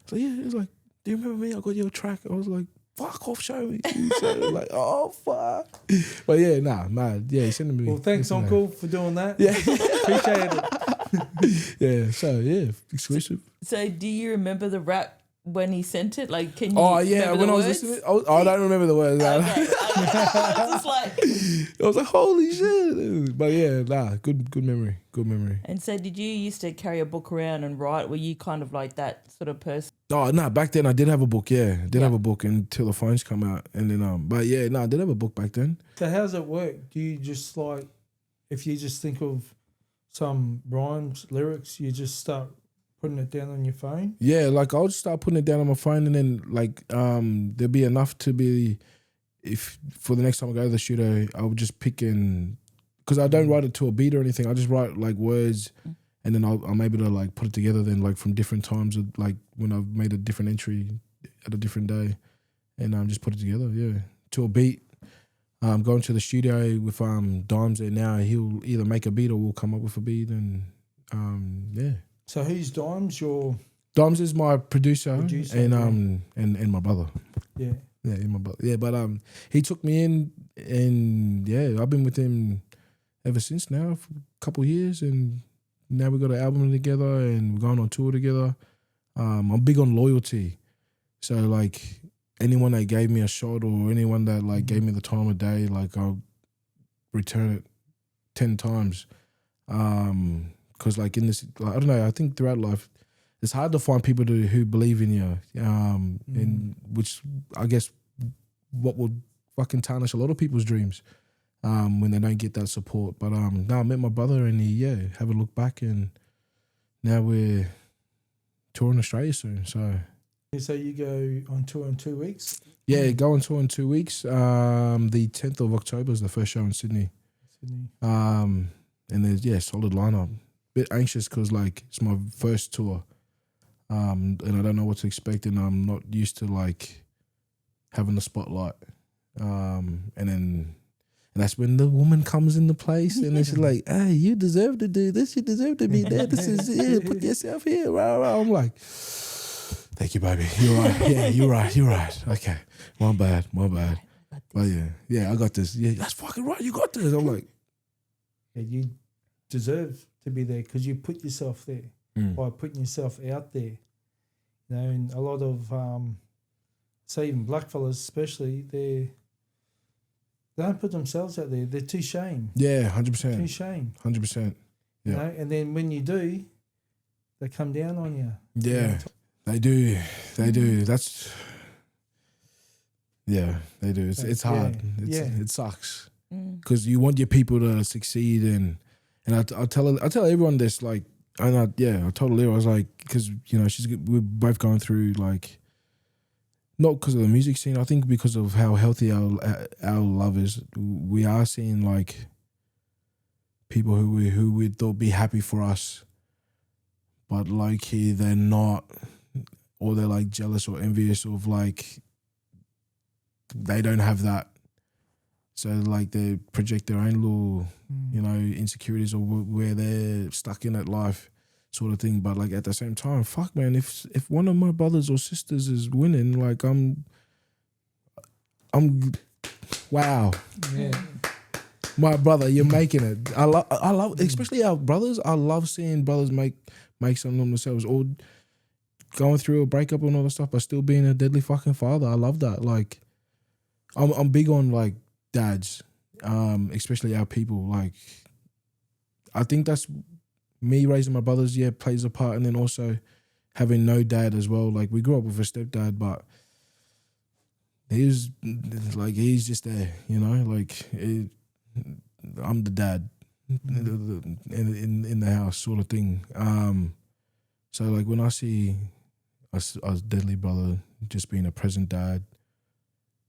So yeah, he was like, do you remember me? I got your track. I was like, fuck off, show me. So like, oh fuck. But yeah, man. Yeah, he sent me. Well, thanks, Uncle, for doing that. Yeah, appreciate it. yeah. So yeah, exclusive. So do you remember the rap when he sent it? Like, can you Oh yeah, remember when the I was words? listening, I don't remember the words. Okay. I was just like... I was like, holy shit. But yeah, good memory. And so did you used to carry a book around and write? Were you kind of like that sort of person? Oh no, back then I did have a book. Yeah, I did have a book until the phones come out, and then but yeah, no, I did have a book back then. So how does it work? Do you just like, if you just think of some rhymes, lyrics, you just start putting it down on your phone? Yeah, like I'll just start putting it down on my phone, and then like there'll be enough to be, if for the next time I go to the studio, I'll just pick in, because I don't write it to a beat or anything. I just write like words, and then I'm able to like put it together then like from different times, of, like when I've made a different entry at a different day, and just put it together, yeah, to a beat. Going to the studio with Dimes there now, he'll either make a beat or we'll come up with a beat, and yeah. So who's Dimes? Dimes is my producer and my brother. Yeah. Yeah, my brother. Yeah, but he took me in, and yeah, I've been with him ever since now for a couple of years, and now we got an album together and we're going on tour together. I'm big on loyalty, so like anyone that gave me a shot or anyone that like gave me the time of day, like I'll return it 10 times. Because like in this, like, I don't know, I think throughout life, it's hard to find people who believe in you, in which I guess what would fucking tarnish a lot of people's dreams when they don't get that support. But no, I met my brother, and he have a look back, and now we're touring Australia soon. So you go on tour in 2 weeks? yeah, go on tour in 2 weeks. The 10th of October is the first show in Sydney. And there's solid lineup. Bit anxious because like it's my first tour, and I don't know what to expect, and I'm not used to like having the spotlight, and that's when the woman comes into place, and then she's like, "Hey, you deserve to do this. You deserve to be there. This is it. Put yourself here." Rah, rah. I'm like, "Thank you, baby. You're right. Yeah, you're right. Okay, my bad. But yeah, I got this. Yeah, that's fucking right. You got this." I'm like, Yeah, you deserve to be there because you put yourself there by putting yourself out there. You know, and a lot of, say even black fellas especially, they don't put themselves out there. They're too shame. yeah, 100%. Too shame. 100%. You Yeah. know, and then when you do, they come down on you. Yeah, they do. That's they do. It's hard. It sucks because you want your people to succeed, and I tell everyone this, like, and I told Lyra, I was like, because we're both going through like, not because of the music scene, I think because of how healthy our love is. We are seeing like people who we thought be happy for us, but low key they're not, or they're like jealous or envious of like they don't have that. So like they project their own little, you know, insecurities or where they're stuck in at life sort of thing. But like at the same time, fuck man, if one of my brothers or sisters is winning, like I'm wow. Yeah. My brother, you're making it. I love especially our brothers. I love seeing brothers make something of themselves or going through a breakup and all that stuff, but still being a deadly fucking father. I love that. Like I'm big on like dads, especially our people. Like I think that's me raising my brothers, yeah, plays a part, and then also having no dad as well. Like we grew up with a stepdad, but he's just there, you know, like I'm the dad in the house sort of thing. So like when I see us deadly brother just being a present dad,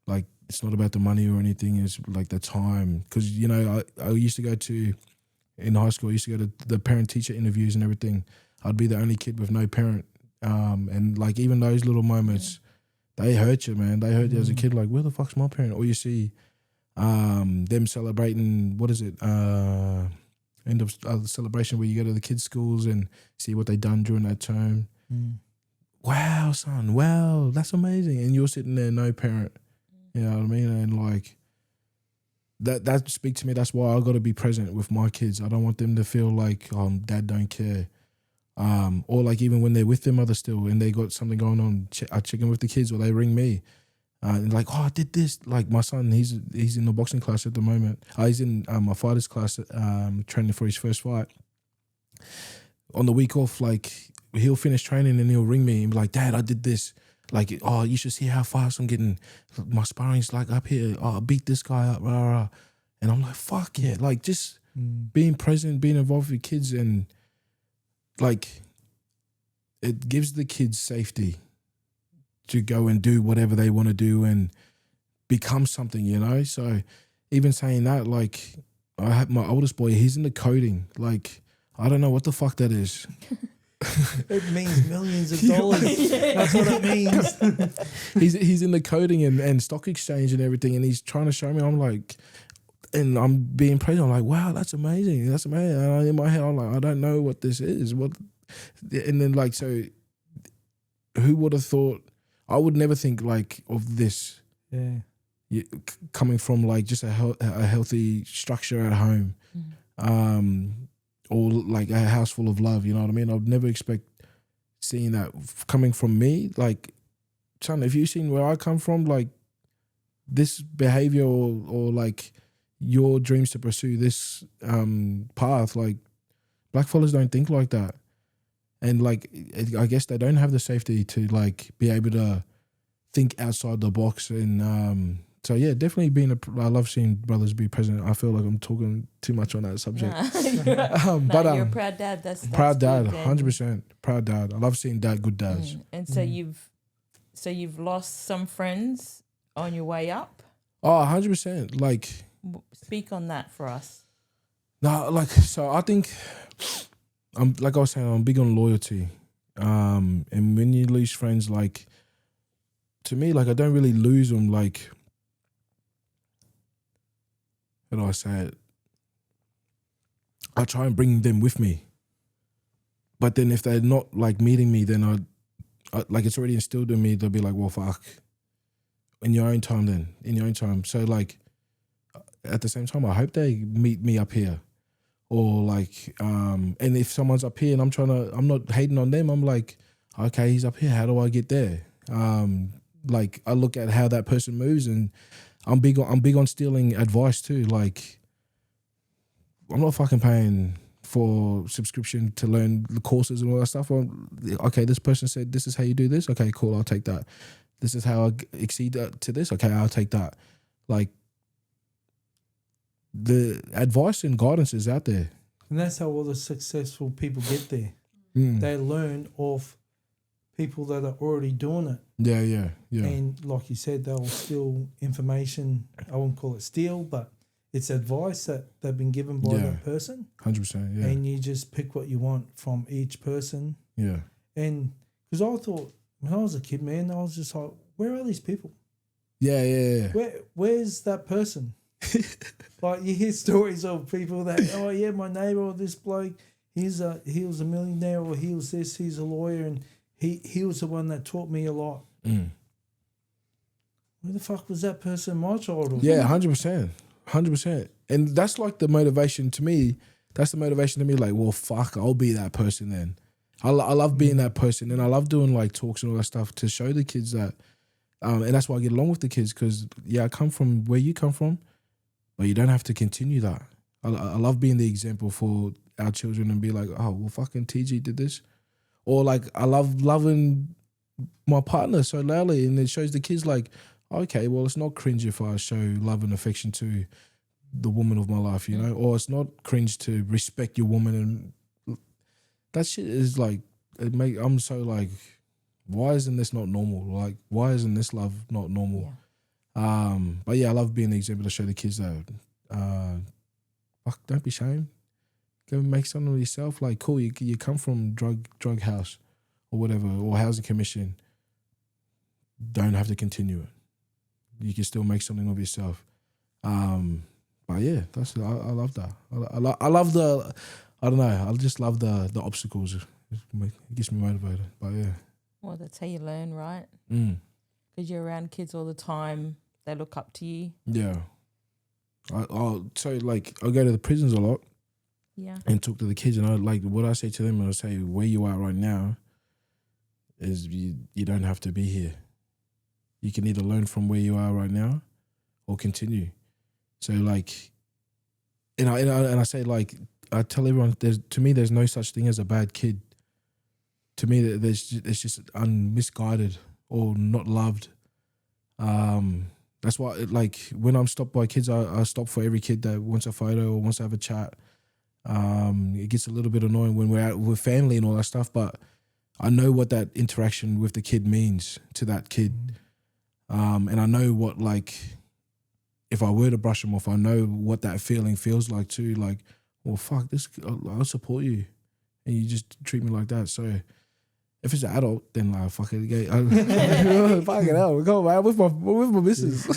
like it's not about the money or anything, it's like the time. Because, you know, I used to go to, in high school, I used to go to the parent-teacher interviews and everything. I'd be the only kid with no parent. And like even those little moments, they hurt you, man. They hurt you as a kid, like, where the fuck's my parent? Or you see them celebrating, what is it, end of the celebration where you go to the kids' schools and see what they done during that term. Wow, son, wow, that's amazing. And you're sitting there, no parent. You know what I mean? And like, that speaks to me. That's why I got to be present with my kids. I don't want them to feel like, dad don't care. Or like even when they're with their mother still and they got something going on, I check in with the kids or they ring me. And like, oh, I did this. Like my son, he's in the boxing class at the moment. He's in a fighters class, training for his first fight. On the week off, like he'll finish training and he'll ring me and be like, Dad, I did this. Like, oh, you should see how fast I'm getting. My sparring's like up here. Oh, I beat this guy up. Rah, rah. And I'm like, fuck yeah. Like just being present, being involved with kids, and like it gives the kids safety to go and do whatever they want to do and become something, you know? So even saying that, like I have my oldest boy, he's into coding. Like, I don't know what the fuck that is. It means millions of dollars. That's what it means. He's in the coding and stock exchange and everything, and he's trying to show me. I'm like, and I'm being present. I'm like, wow, that's amazing. That's amazing. And in my head, I'm like, I don't know what this is. What? And then like, so who would have thought? I would never think like of this. Yeah. Coming from like just a healthy structure at home. Or like a house full of love, you know what I mean? I would never expect seeing that coming from me. Like, son, if you've seen where I come from, like this behavior or like your dreams to pursue this path, like black fellas don't think like that. And like, I guess they don't have the safety to like be able to think outside the box. And so yeah, definitely I love seeing brothers be present. I feel like I'm talking too much on that subject. But you're a proud dad. That's proud dad, good, 100% proud dad. I love seeing good dads. And so you've lost some friends on your way up. Oh, 100%. Like, speak on that for us. No, like, so I think I'm like I was saying, I'm big on loyalty. And when you lose friends, like to me, like I don't really lose them. Like, how do I say it? I try and bring them with me. But then if they're not like meeting me, then I like it's already instilled in me. They'll be like, well, fuck. In your own time then. In your own time. So like at the same time, I hope they meet me up here. Or like, and if someone's up here and I'm not hating on them, I'm like, okay, he's up here. How do I get there? Like I look at how that person moves, and I'm big on stealing advice too. Like, I'm not fucking paying for subscription to learn the courses and all that stuff. Okay, this person said this is how you do this. Okay, cool, I'll take that. This is how I exceed to this. Okay, I'll take that. Like, the advice and guidance is out there. And that's how all the successful people get there. They learn of people that are already doing it. Yeah. And like you said, they'll steal information. I won't call it steal, but it's advice that they've been given by that person. 100%, yeah. And you just pick what you want from each person. Yeah. And because I thought, when I was a kid, man, I was just like, where are these people? Yeah. Where's that person? Like you hear stories of people that, oh yeah, my neighbor or this bloke, he was a millionaire, or he was this, he's a lawyer, and he was the one that taught me a lot. Mm. Where the fuck was that person in my childhood? Yeah, 100%. And that's like the motivation to me. That's the motivation to me. Like, well, fuck, I'll be that person then. I love being that person, and I love doing like talks and all that stuff to show the kids that. And that's why I get along with the kids, because I come from where you come from, but you don't have to continue that. I love being the example for our children and be like, oh, well, fucking TG did this. Or like, I love loving my partner so loudly, and it shows the kids like, okay, well, it's not cringe if I show love and affection to the woman of my life, you know? Or it's not cringe to respect your woman. And that shit is like, I'm so like, why isn't this not normal? Like, why isn't this love not normal? Yeah. But yeah, I love being the example to show the kids that, fuck, don't be ashamed. Go make something of yourself. Like, cool, you come from drug house or whatever, or housing commission. Don't have to continue it. You can still make something of yourself. But yeah, I love that. I love the, I don't know, I just love the obstacles. It gets me motivated. But yeah. Well, that's how you learn, right? Because you're around kids all the time. They look up to you. Yeah. So like, I go to the prisons a lot. Yeah. And talk to the kids, and I like what I say to them. I say, where you are right now is you don't have to be here. You can either learn from where you are right now, or continue. So like, and I say, like, I tell everyone, to me there's no such thing as a bad kid. To me, it's just misguided or not loved. That's why, like, when I'm stopped by kids, I stop for every kid that wants a photo or wants to have a chat. It gets a little bit annoying when we're out with family and all that stuff, but I know what that interaction with the kid means to that kid. And I know what, like, if I were to brush them off, I know what that feeling feels like too. Like, well, fuck this, I'll support you, and you just treat me like that. So if it's an adult, then like, fuck it, fuck it out, go man, with my missus.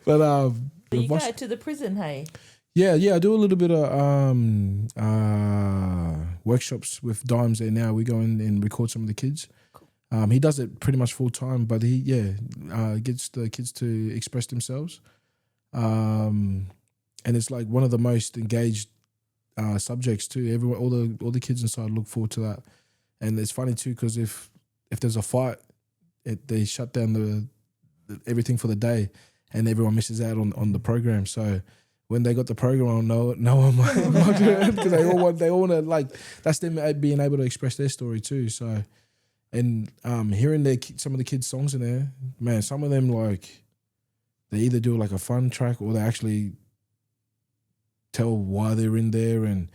But so you go to the prison, hey? Yeah, I do a little bit of workshops with Dimes there now. We go in and record some of the kids. Cool. He does it pretty much full time, but he gets the kids to express themselves. And it's like one of the most engaged subjects too. Everyone, all the kids inside look forward to that. And it's funny too, because if there's a fight, they shut down the everything for the day, and everyone misses out on the program. So when they got the program on, no one because they all want to, like, that's them being able to express their story too. So, and hearing some of the kids' songs in there, man, some of them, like, they either do like a fun track or they actually tell why they're in there, and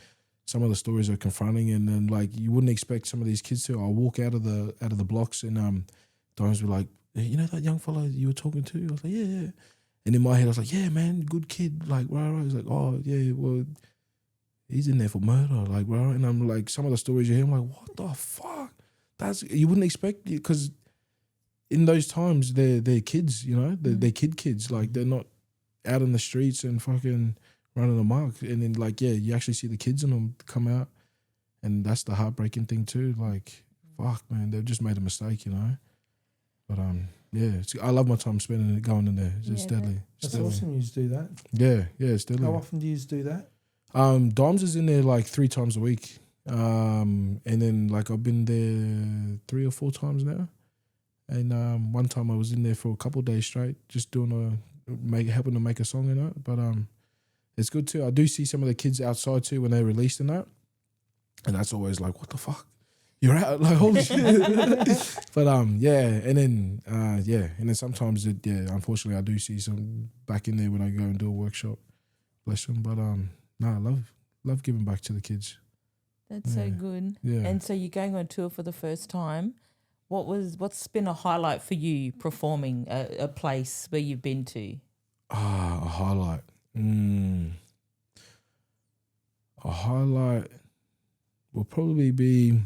some of the stories are confronting, and then like you wouldn't expect some of these kids to. I'll walk out of the blocks, and Dimes will be like, you know that young fella you were talking to? I was like, yeah. And in my head, I was like, yeah, man, good kid. Like, right. He's like, oh, yeah, well, he's in there for murder. Like, right. And I'm like, some of the stories you hear, I'm like, what the fuck? You wouldn't expect it, because in those times, they're kids, you know? They're kids. Like, they're not out in the streets and fucking running amok. And then, like, yeah, you actually see the kids in them come out. And that's the heartbreaking thing, too. Like, fuck, man, they've just made a mistake, you know? But, yeah, I love my time spending it going in there. It's deadly. That's awesome you do that. Yeah, it's deadly. How often do you do that? Doms is in there like 3 times a week. And then like I've been there 3 or 4 times now. And one time I was in there for a couple of days straight, just doing helping to make a song in it. But it's good too. I do see some of the kids outside too when they released in that. And that's always like, what the fuck? You're out, like, holy shit. But and then sometimes unfortunately I do see some back in there when I go and do a workshop. Bless them. But I love giving back to the kids. That's so good. Yeah. And so you're going on tour for the first time. What's been a highlight for you performing a place where you've been to? A highlight. A highlight will probably be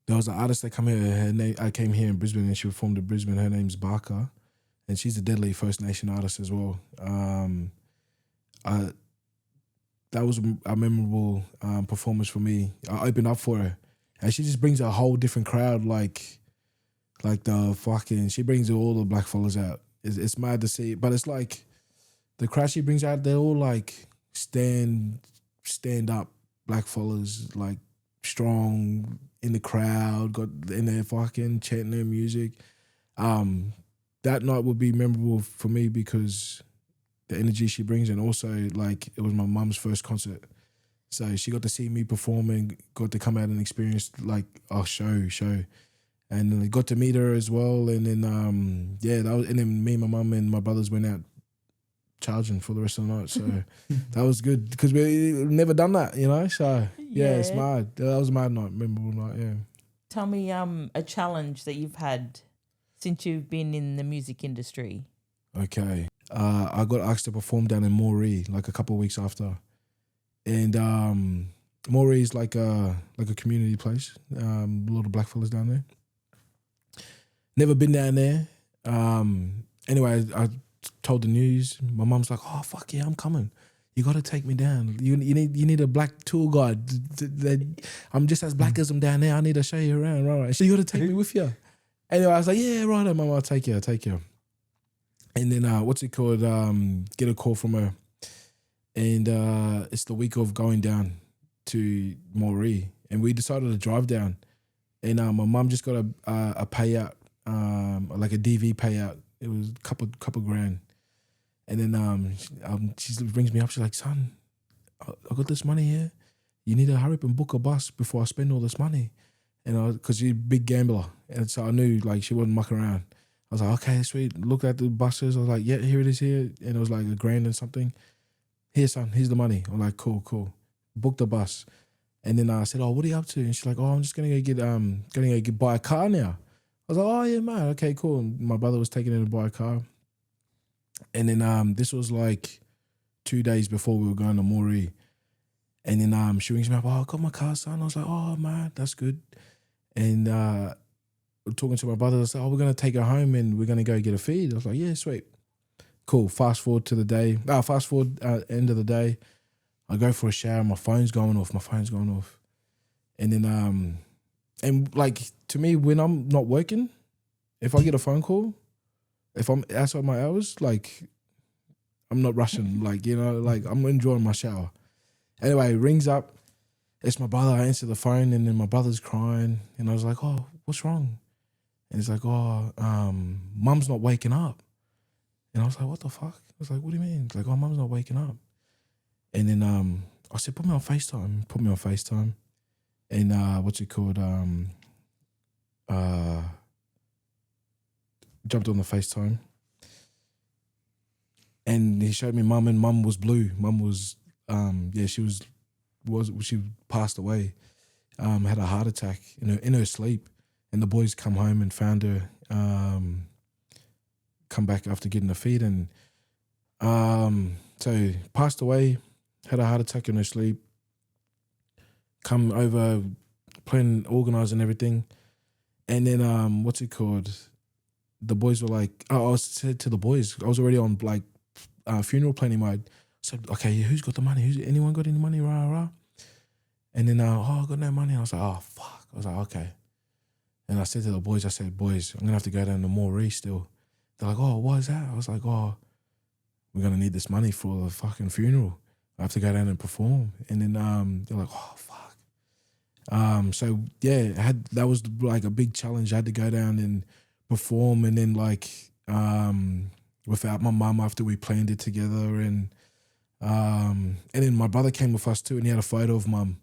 there was an artist that come here. Her name, I came here in Brisbane, and she performed in Brisbane. Her name's Barker, and she's a deadly First Nation artist as well. That was a memorable performance for me. I opened up for her, and she just brings a whole different crowd. Like the fucking, she brings all the black fellas out. It's mad to see, but it's like the crowd she brings out. They're all like stand up black fellas, like strong in the crowd, got in there fucking chanting their music. That night would be memorable for me because the energy she brings, and also like it was my mum's first concert, so she got to see me perform and got to come out and experience like a show, and then I got to meet her as well. And then and then me, my mum, and my brothers went out charging for the rest of the night. So that was good because we never done that, you know. So yeah, it's mad. That was a mad night, memorable night. Yeah. Tell me a challenge that you've had since you've been in the music industry. Okay. I got asked to perform down in Moree like a couple of weeks after, and Moree is like a community place. A lot of black fellas down there. Never been down there. Anyway, I told the news. My mum's like, "Oh fuck yeah, I'm coming. You got to take me down. You need a black tour guide. I'm just as black as I'm down there. I need to show you around, right? So you got to take me with you." Anyway, I was like, "Yeah, right, mum, I'll take you. And then get a call from her, and it's the week of going down to Moree, and we decided to drive down, and my mum just got a payout, like a DV payout. It was a couple grand, and then she brings me up. She's like, "Son, I got this money here. You need to hurry up and book a bus before I spend all this money." And because she's a big gambler, and so I knew like she wouldn't muck around. I was like, okay, sweet. Looked at the buses. I was like, yeah, here it is here. And it was like $1,000 and something. Here, son, here's the money. I'm like, cool. Booked the bus. And then I said, oh, what are you up to? And she's like, oh, I'm just gonna buy a car now. I was like, oh yeah, man, okay, cool. And my brother was taking her to buy a car. And then this was like 2 days before we were going to Moree. And then she rings me up, oh, I got my car, son. I was like, oh man, that's good. And talking to my brother, I said, oh, we're going to take her home and we're going to go get a feed. I was like, yeah, sweet. Cool. Fast forward end of the day, I go for a shower, my phone's going off. And then, and like, to me, when I'm not working, if I get a phone call, if I'm outside my hours, like, I'm not rushing, like, you know, like, I'm enjoying my shower. Anyway, rings up. It's my brother. I answer the phone, and then my brother's crying. And I was like, oh, what's wrong? And he's like, oh, mum's not waking up. And I was like, what the fuck? I was like, what do you mean? He's like, oh, mum's not waking up. And then I said, put me on FaceTime. And jumped on the FaceTime. And he showed me mum, and mum was blue. Mum was, she passed away. Had a heart attack in her sleep. And the boys come home and found her, come back after getting a feed. And so passed away, had a heart attack in her sleep, come over, plan, organise and everything. And then, the boys were like, I said to the boys, I was already on like funeral planning mode. I said, okay, who's got the money? Anyone got any money? Rah. And then, I got no money. I was like, oh, fuck. I was like, okay. And I said to the boys, boys, I'm going to have to go down to Moree still. They're like, oh, why is that? I was like, oh, we're going to need this money for the fucking funeral. I have to go down and perform. And then they're like, oh, fuck. So, yeah, that was like a big challenge. I had to go down and perform, and then like without my mum after we planned it together. And then my brother came with us too, and he had a photo of mum.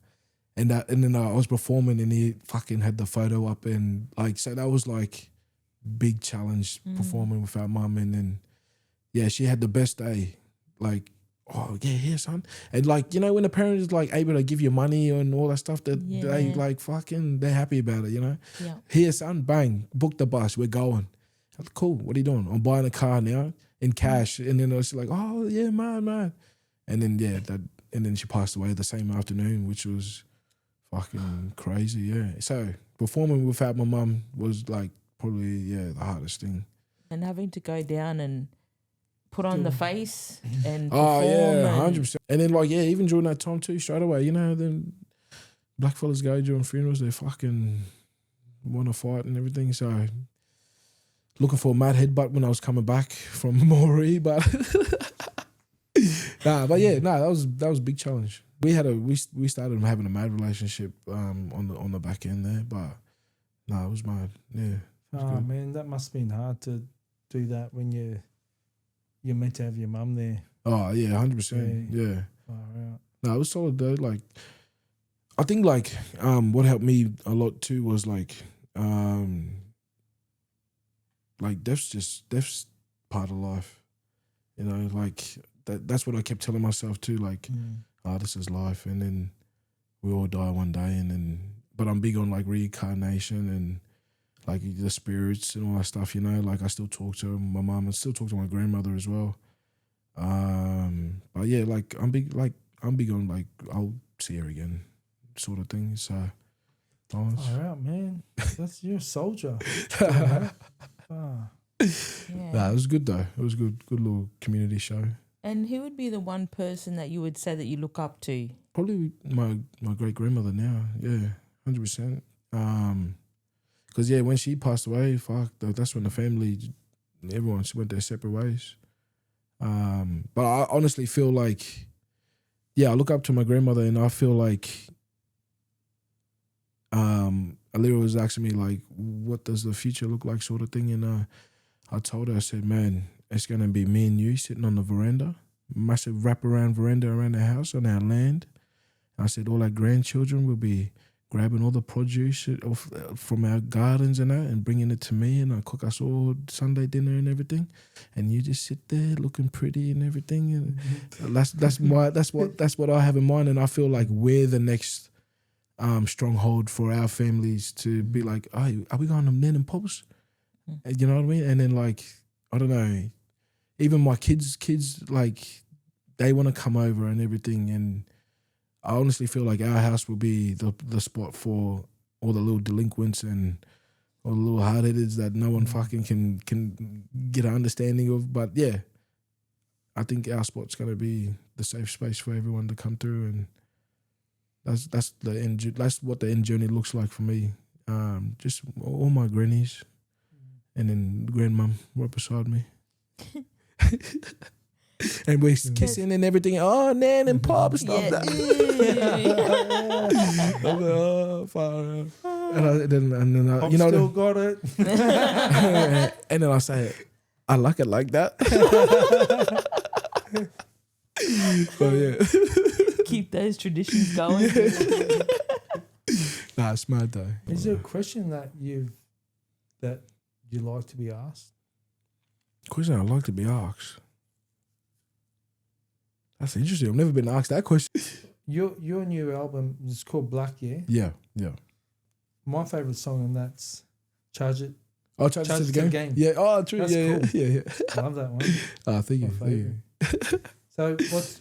And then I was performing, and he fucking had the photo up, and like, so that was like big challenge performing without mum. And then, yeah, she had the best day. Like, oh yeah, here, son. And like, you know, when a parent is like able to give you money and all that stuff, that they like fucking, they're happy about it, you know? Yeah. Here, son, bang, book the bus, we're going. Like, cool, what are you doing? I'm buying a car now in cash. And then I was like, oh yeah, man. And then, and then she passed away the same afternoon, which was fucking crazy, yeah. So, performing without my mum was like probably the hardest thing. And having to go down and put on the face and Oh perform. yeah, and 100%. And then like even during that time too, straight away, then black fellas go during funerals, they fucking want to fight and everything. So looking for a mad headbutt when I was coming back from Maori, but that was a big challenge. We started having a mad relationship on the back end there, but it was mad. Yeah. Oh man, that must have been hard to do that when you're meant to have your mum there. Oh yeah, 100%. Yeah. Far out. No, it was solid though. Like, I think like what helped me a lot too was like death's part of life. Like that's what I kept telling myself too. Like, this is life, and then we all die one day, but I'm big on like reincarnation and like the spirits and all that stuff. Like I still talk to my mom and still talk to my grandmother as well. But yeah, like I'm big on like I'll see her again, sort of thing. So, Far out, man. You're a soldier. yeah. Nah, it was good though. It was good little community show. And who would be the one person that you would say that you look up to? Probably my great grandmother now. Yeah, 100%. Because when she passed away, that's when the family, everyone went their separate ways. But I honestly feel like, I look up to my grandmother, and I feel like, Alira was asking me like, what does the future look like, sort of thing, and I told her, I said, man, it's gonna be me and you sitting on the veranda, massive wraparound veranda around the house on our land. I said, all our grandchildren will be grabbing all the produce from our gardens and that, and bringing it to me, and I cook us all Sunday dinner and everything, and you just sit there looking pretty and everything, and that's what I have in mind, and I feel like we're the next stronghold for our families to be like, oh, are we going to Nan and Pop's? You know what I mean? And then like, I don't know, even my kids like they want to come over and everything, and I honestly feel like our house will be the spot for all the little delinquents and all the little hard-headeds that no one fucking can get an understanding of. But yeah, I think our spot's going to be the safe space for everyone to come through, and that's what the end journey looks like for me. Just all my grannies, and then grandmum right beside me. And we're kissing and everything. Oh, Nan and Pop, stop that. I'm like, oh, far out. And then I, Pop still got it. and then I say, I like it like that. But yeah. Keep those traditions going. Nah, it's mad though. Is there a question that you like to be asked? Question I'd like to be asked. That's interesting. I've never been asked that question. Your new album is called Black, yeah? Yeah. My favourite song, and that's Charge It. Oh, Charge It to the Game? Yeah. Oh, true. That's yeah, cool. yeah. I love that one. Oh, thank you. My favourite. So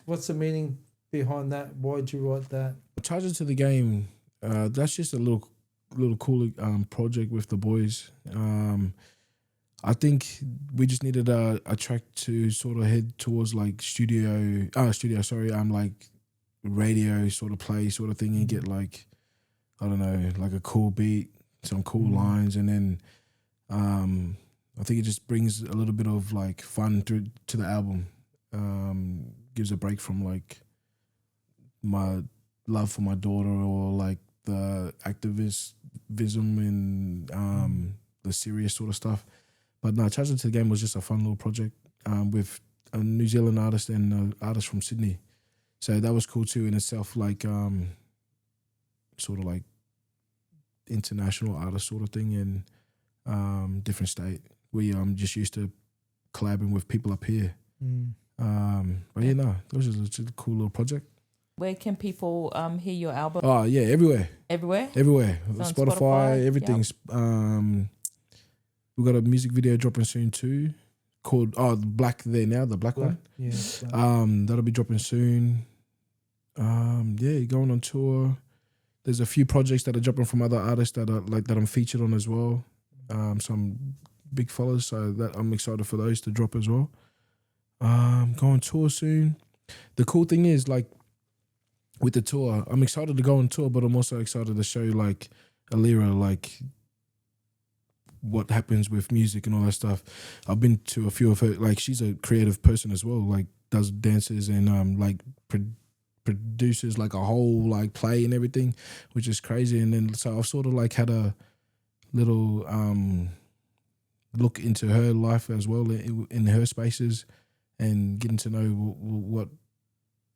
what's the meaning behind that? Why did you write that? Charge It to the Game, that's just a little cool project with the boys. I think we just needed a track to sort of head towards like like radio sort of play sort of thing, and get like, I don't know, like a cool beat, some cool lines, and then I think it just brings a little bit of like fun to the album. Gives a break from like my love for my daughter, or like the activism and the serious sort of stuff. But no, Charge It to the Game was just a fun little project with a New Zealand artist and an artist from Sydney. So that was cool too in itself, like sort of like international artist sort of thing, and different state. We just used to collabing with people up here. But yeah, no, it was just a cool little project. Where can people hear your album? Oh yeah, everywhere. Everywhere? Everywhere. So on Spotify, everything's we got a music video dropping soon too, called Black There Now, the black one. Yeah. That'll be dropping soon. Going on tour. There's a few projects that are dropping from other artists that are like that I'm featured on as well. Some big fellas, so that I'm excited for those to drop as well. Go on tour soon. The cool thing is, like, with the tour, I'm excited to go on tour, but I'm also excited to show like Alira like what happens with music and all that stuff. I've been to a few of her, like she's a creative person as well, like does dances and like produces like a whole like play and everything, which is crazy. And then so I've sort of like had a little look into her life as well in her spaces and getting to know what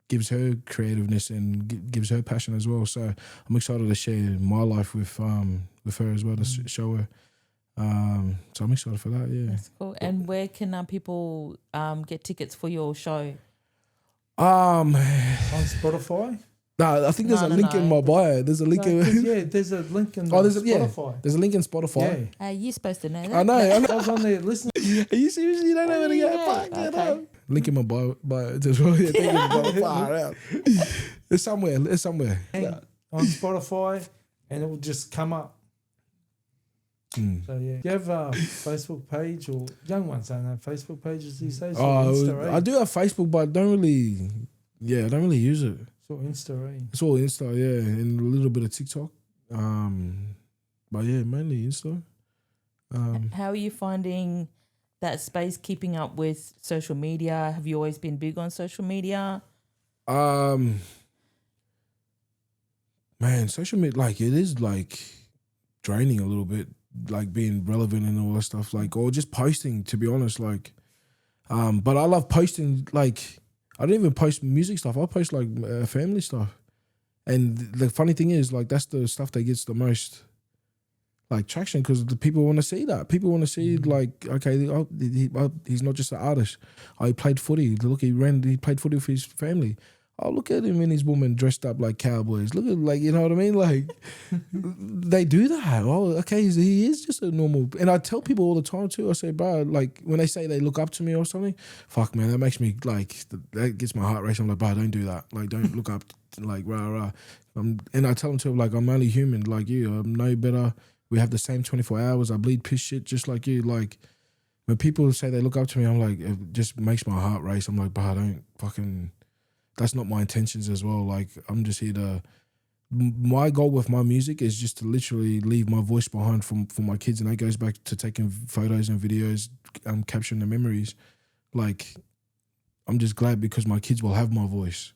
gives her creativeness and gives her passion as well. So I'm excited to share my life with her as well, to show her. So I'm excited for that. Yeah, That's cool. And where can people get tickets for your show? On Spotify? No, I think there's a link in my bio. There's a link Yeah, there's a link in Spotify. There's a link in Spotify. Yeah. You're supposed to know that. I know. I was on there listening. Are you serious? You don't know where to go? Fuck, Okay. Link in my bio as well. Yeah, thank you. Far out. It's somewhere. And on Spotify, and it will just come up. So yeah, do you have a Facebook page, or young ones don't have Facebook pages these days? I do have Facebook, but I don't really use it. It's all Insta, eh? It's all Insta, yeah, and a little bit of TikTok. But yeah, mainly Insta. How are you finding that space, keeping up with social media? Have you always been big on social media? Man, social media, like, it is like draining a little bit, like being relevant and all that stuff, like, or just posting, to be honest, like, but I love posting, like, I don't even post music stuff. I post like family stuff. And the funny thing is, like, that's the stuff that gets the most like traction, because the people want to see that. People want to see like, okay, he's not just an artist. He played footy. Look, he played footy with his family. Oh, look at him and his woman dressed up like cowboys. Look at, like, you know what I mean? Like, they do that. Oh, okay, he is just a normal. And I tell people all the time too. I say, bro, like, when they say they look up to me or something, fuck, man, that makes me like, that gets my heart racing. I'm like, bro, don't do that. Like, don't look up, like, rah rah. And I tell them too, like, I'm only human, like you. I'm no better. We have the same 24 hours. I bleed piss shit just like you. Like, when people say they look up to me, I'm like, it just makes my heart race. I'm like, bro, don't fucking. That's not my intentions as well. Like, I'm just here to. My goal with my music is just to literally leave my voice behind for my kids, and that goes back to taking photos and videos, capturing the memories. Like, I'm just glad because my kids will have my voice,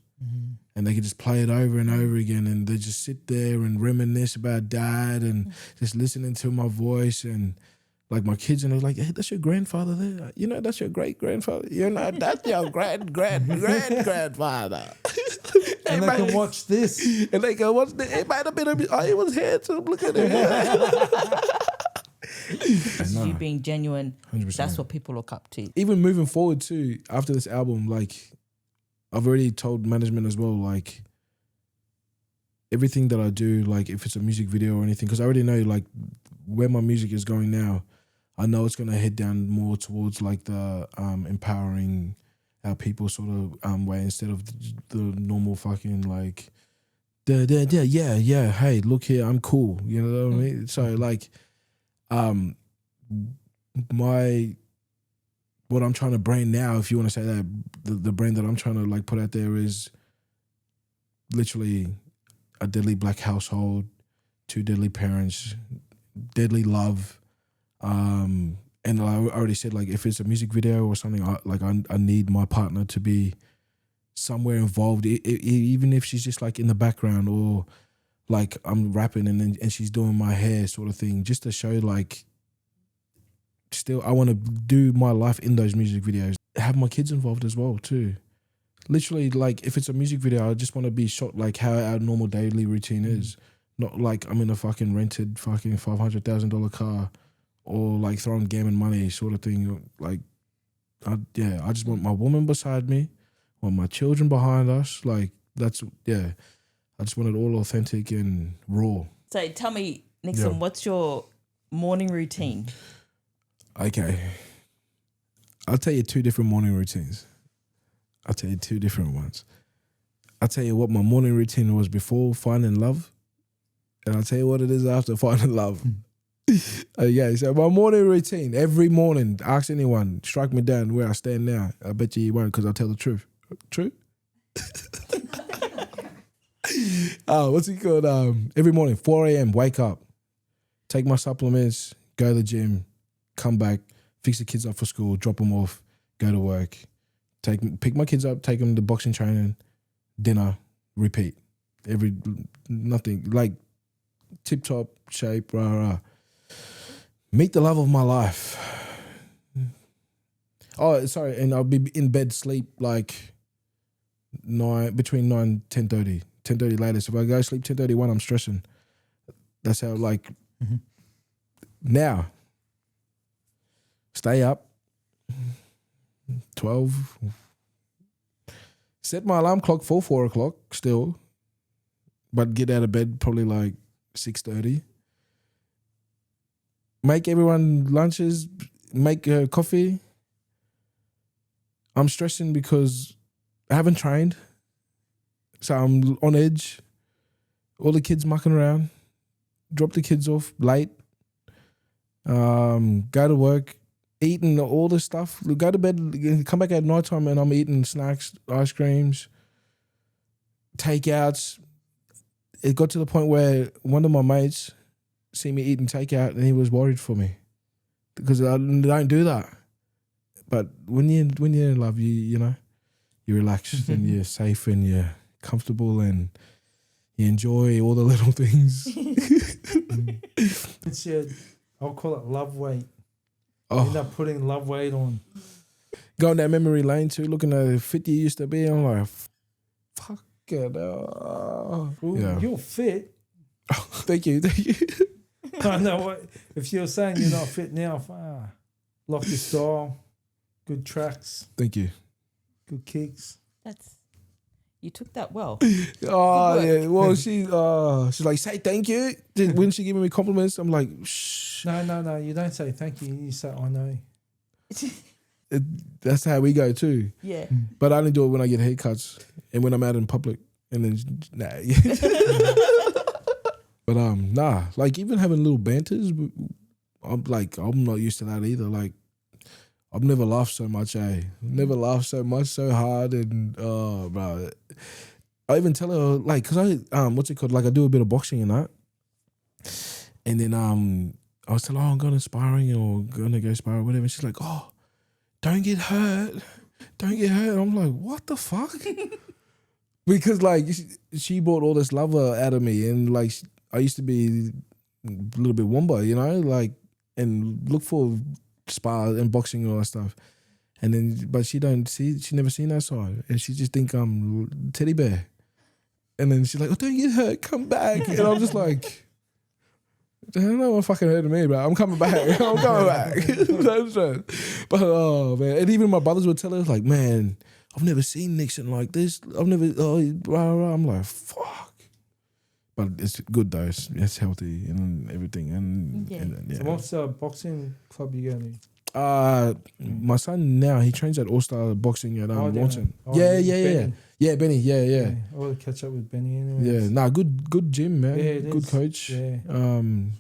and they can just play it over and over again, and they just sit there and reminisce about dad and just listening to my voice and. Like, my kids, and they're like, hey, that's your grandfather there. You know, that's your great-grandfather. You know, that's your great-grandfather. And they can watch this. And they go, watch this. It might have been he was handsome. Look at him. It's you being genuine. 100%. That's what people look up to. Even moving forward, too, after this album, like, I've already told management as well, like, everything that I do, like, if it's a music video or anything, because I already know, like, where my music is going now, I know it's going to head down more towards like the empowering our people sort of way, instead of the normal fucking like, yeah, hey, look here, I'm cool. You know what I mean? So like, what I'm trying to brand now, if you want to say that, the brand that I'm trying to like put out there is literally a deadly black household, 2 deadly parents, deadly love. And I already said, like, if it's a music video or something, I need my partner to be somewhere involved, even if she's just like in the background, or like I'm rapping and she's doing my hair sort of thing, just to show like, still I want to do my life in those music videos. Have my kids involved as well too. Literally, like, if it's a music video, I just want to be shot like how our normal daily routine is. Not like I'm in a fucking rented fucking $500,000 car, or like throwing gammon money sort of thing. Like, I just want my woman beside me, want my children behind us. Like, that's, I just want it all authentic and raw. So tell me, Nixon, what's your morning routine? Okay. I'll tell you 2 different morning routines. I'll tell you 2 different ones. I'll tell you what my morning routine was before finding love, And I'll tell you what it is after finding love. Okay, so my morning routine, every morning, ask anyone, strike me down where I stand now. I bet you won't because I'll tell the truth. True? What's it called? Every morning, 4 a.m., wake up, take my supplements, go to the gym, come back, fix the kids up for school, drop them off, go to work, pick my kids up, take them to boxing training, dinner, repeat. Nothing, like tip-top shape, rah. Meet the love of my life. Oh, sorry, and I'll be in bed, sleep like between 9 10:30. 10:30 latest. If I go sleep 10:31, I'm stressing. That's how now. Stay up. 12. Set my alarm clock for 4 o'clock still. But get out of bed probably like 6:30. Make everyone lunches, make coffee. I'm stressing because I haven't trained. So I'm on edge. All the kids mucking around. Drop the kids off late. Go to work. Eating all this stuff. Go to bed, come back at night time and I'm eating snacks, ice creams, takeouts. It got to the point where one of my mates see me eating takeout and he was worried for me because I don't do that. But when you're in love, you know, you're relaxed and you're safe and you're comfortable and you enjoy all the little things. It's I'll call it love weight. You Oh, end up putting love weight on. going down memory lane too, looking at how fit you used to be. I'm like, fuck it. Well, Yeah. You're fit. Thank you. I know what. If you're saying you're not fit now, lock your style, good tracks, Thank you. good kicks. You took that well. Oh work. yeah. Well, she's like, say thank you. When she giving me compliments, I'm like, shh. No. You don't say thank you. You say I know. That's how we go too. Yeah. But I only do it when I get haircuts and when I'm out in public. And then nah. But nah. Like even having little banters, I'm not used to that either. Like I've never laughed so much, Never laughed so much, so hard, and bro. I even tell her like, cause I what's it called? Like I do a bit of boxing and that, and then I was telling her, I'm going to sparring or gonna go sparring or whatever. And she's like, oh, don't get hurt. I'm like, what the fuck? Because like she brought all this love out of me, and like I used to be a little bit womba, you know, like and look for spar and boxing and all that stuff. And then, but she never seen that side, and she just think I'm teddy bear. And then she's like, oh, don't get hurt, come back. And I'm just like, I don't know what fucking hurting me, bro. I'm coming back. I'm coming back. No stress. But oh man, and even my brothers would tell us like, man, I've never seen Nixon like this. I've never. I'm like, fuck. But it's good though. It's healthy and everything. And yeah. So what's the boxing club you going to? My son now he trains at All Star Boxing at Walton. Benny. Yeah, Benny. Yeah. I want to catch up with Benny anyway. Yeah, nah, good gym, man. Yeah, it good is. coach. Yeah.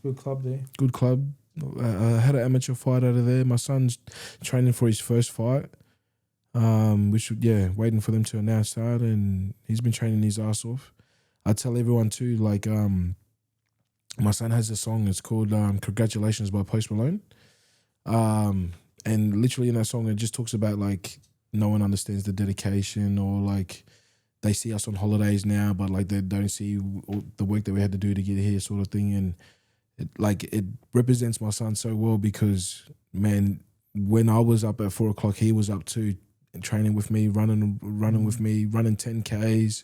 Good club there. Good club. I had an amateur fight out of there. My son's training for his first fight. Waiting for them to announce that, and he's been training his ass off. I tell everyone too, like, my son has a song. It's called "Congratulations" by Post Malone. And literally in that song, it just talks about like no one understands the dedication, or like they see us on holidays now, but like they don't see all the work that we had to do to get here, sort of thing. And it represents my son so well because, man, when I was up at 4 o'clock, he was up too, training with me, running with me, running 10Ks.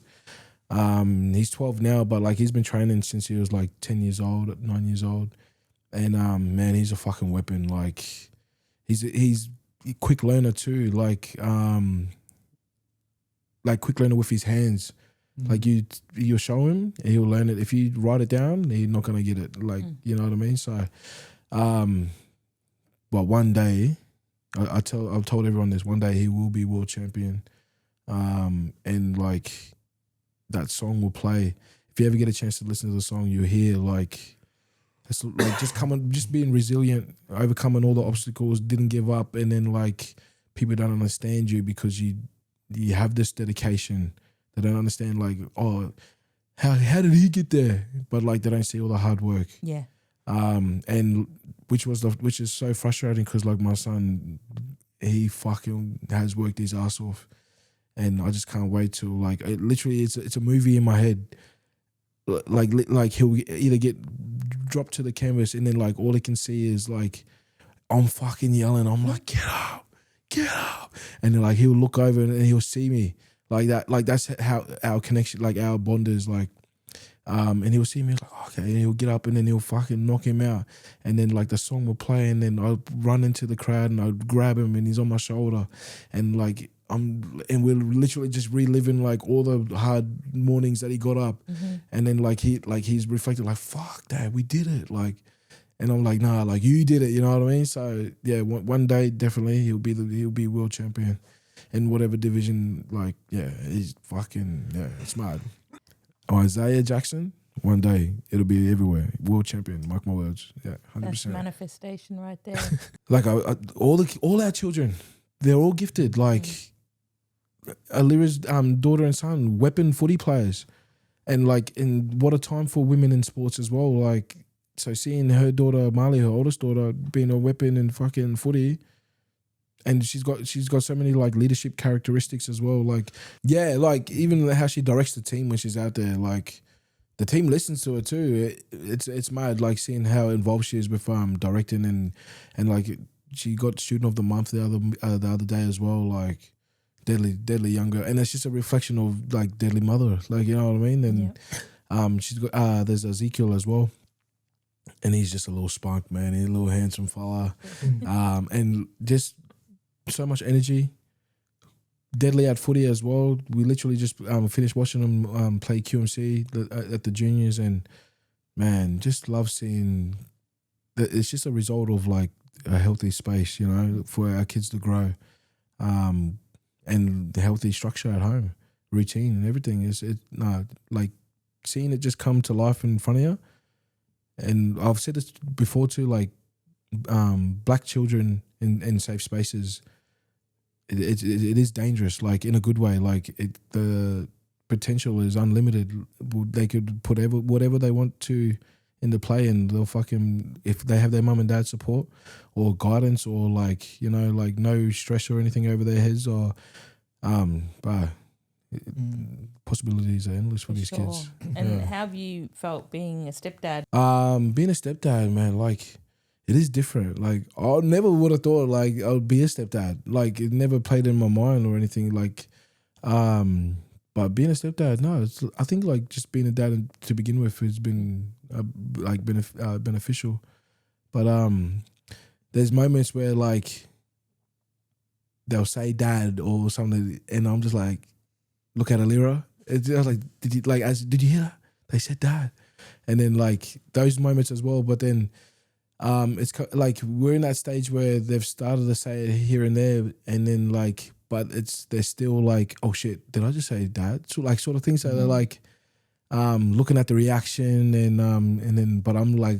He's 12 now, but like he's been training since he was like 9 years old. And man, he's a fucking weapon. Like he's a quick learner too. Like quick learner with his hands. Like you'll show him and he'll learn it. If you write it down, he's not gonna get it. Like you know what I mean. So, but one day, I've told everyone this. One day he will be world champion, and like that song will play. if you ever get a chance to listen to the song, you hear like it's like just being resilient, overcoming all the obstacles, didn't give up, and then like people don't understand you because you have this dedication. They don't understand like, oh, how did he get there? But like they don't see all the hard work. Yeah. And which is so frustrating because like my son, he fucking has worked his ass off, and I just can't wait till like it's a movie in my head. Like he'll either get dropped to the canvas and then like all he can see is like I'm fucking yelling. I'm like, get up, and then like he'll look over and he'll see me like that. Like that's how our connection, like our bond is like. And he'll see me like, okay, and he'll get up and then he'll fucking knock him out. And then like the song will play and then I'll run into the crowd and I'll grab him and he's on my shoulder. And like we're literally just reliving like all the hard mornings that he got up. And then he's reflecting like, fuck, Dad, we did it. Like, and I'm like, nah, like you did it, you know what I mean? So yeah, one day definitely he'll be world champion in whatever division. Like, yeah, he's fucking, yeah, it's mad. Isaiah Jackson, one day it'll be everywhere. World champion, mark my words. Yeah, 100%. That's manifestation right there. Like all our children, they're all gifted. Like Alira's daughter and son, weapon footy players, and like, and what a time for women in sports as well. Like, so seeing her daughter Marley, her oldest daughter, being a weapon in fucking footy. And she's got so many like leadership characteristics as well. Like, yeah, like even how she directs the team when she's out there. Like, the team listens to her too. It's mad. Like seeing how involved she is with directing and like she got student of the month the other day as well. Like, deadly younger, and it's just a reflection of like deadly mother. Like, you know what I mean? And she's got there's Ezekiel as well. And he's just a little spunk, man. He's a little handsome fella, and just. So much energy, deadly at footy as well. We literally just finished watching them play QMC at the juniors, and man, just love seeing that. It's just a result of like a healthy space, you know, for our kids to grow, and the healthy structure at home, routine and everything. Like seeing it just come to life in front of you. And I've said this before too, like black children in safe spaces. It is dangerous, like in a good way. Like the potential is unlimited. They could put whatever they want to into play, and they'll fucking, if they have their mum and dad support or guidance or like, you know, like no stress or anything over their heads, or possibilities are endless for these kids. And how have you felt being a stepdad? Being a stepdad, man, like. It is different. Like, I never would have thought like I would be a stepdad. Like, it never played in my mind or anything. Like, but being a stepdad, no. I think like just being a dad to begin with has been beneficial. But there's moments where like they'll say dad or something, and I'm just like, look at Alira. I was like, did you hear that? They said dad, and then like those moments as well. But then. It's like we're in that stage where they've started to say it here and there, and then like, but they're still like, oh shit, did I just say dad? So like sort of things. So they're like, looking at the reaction and then, but I'm like,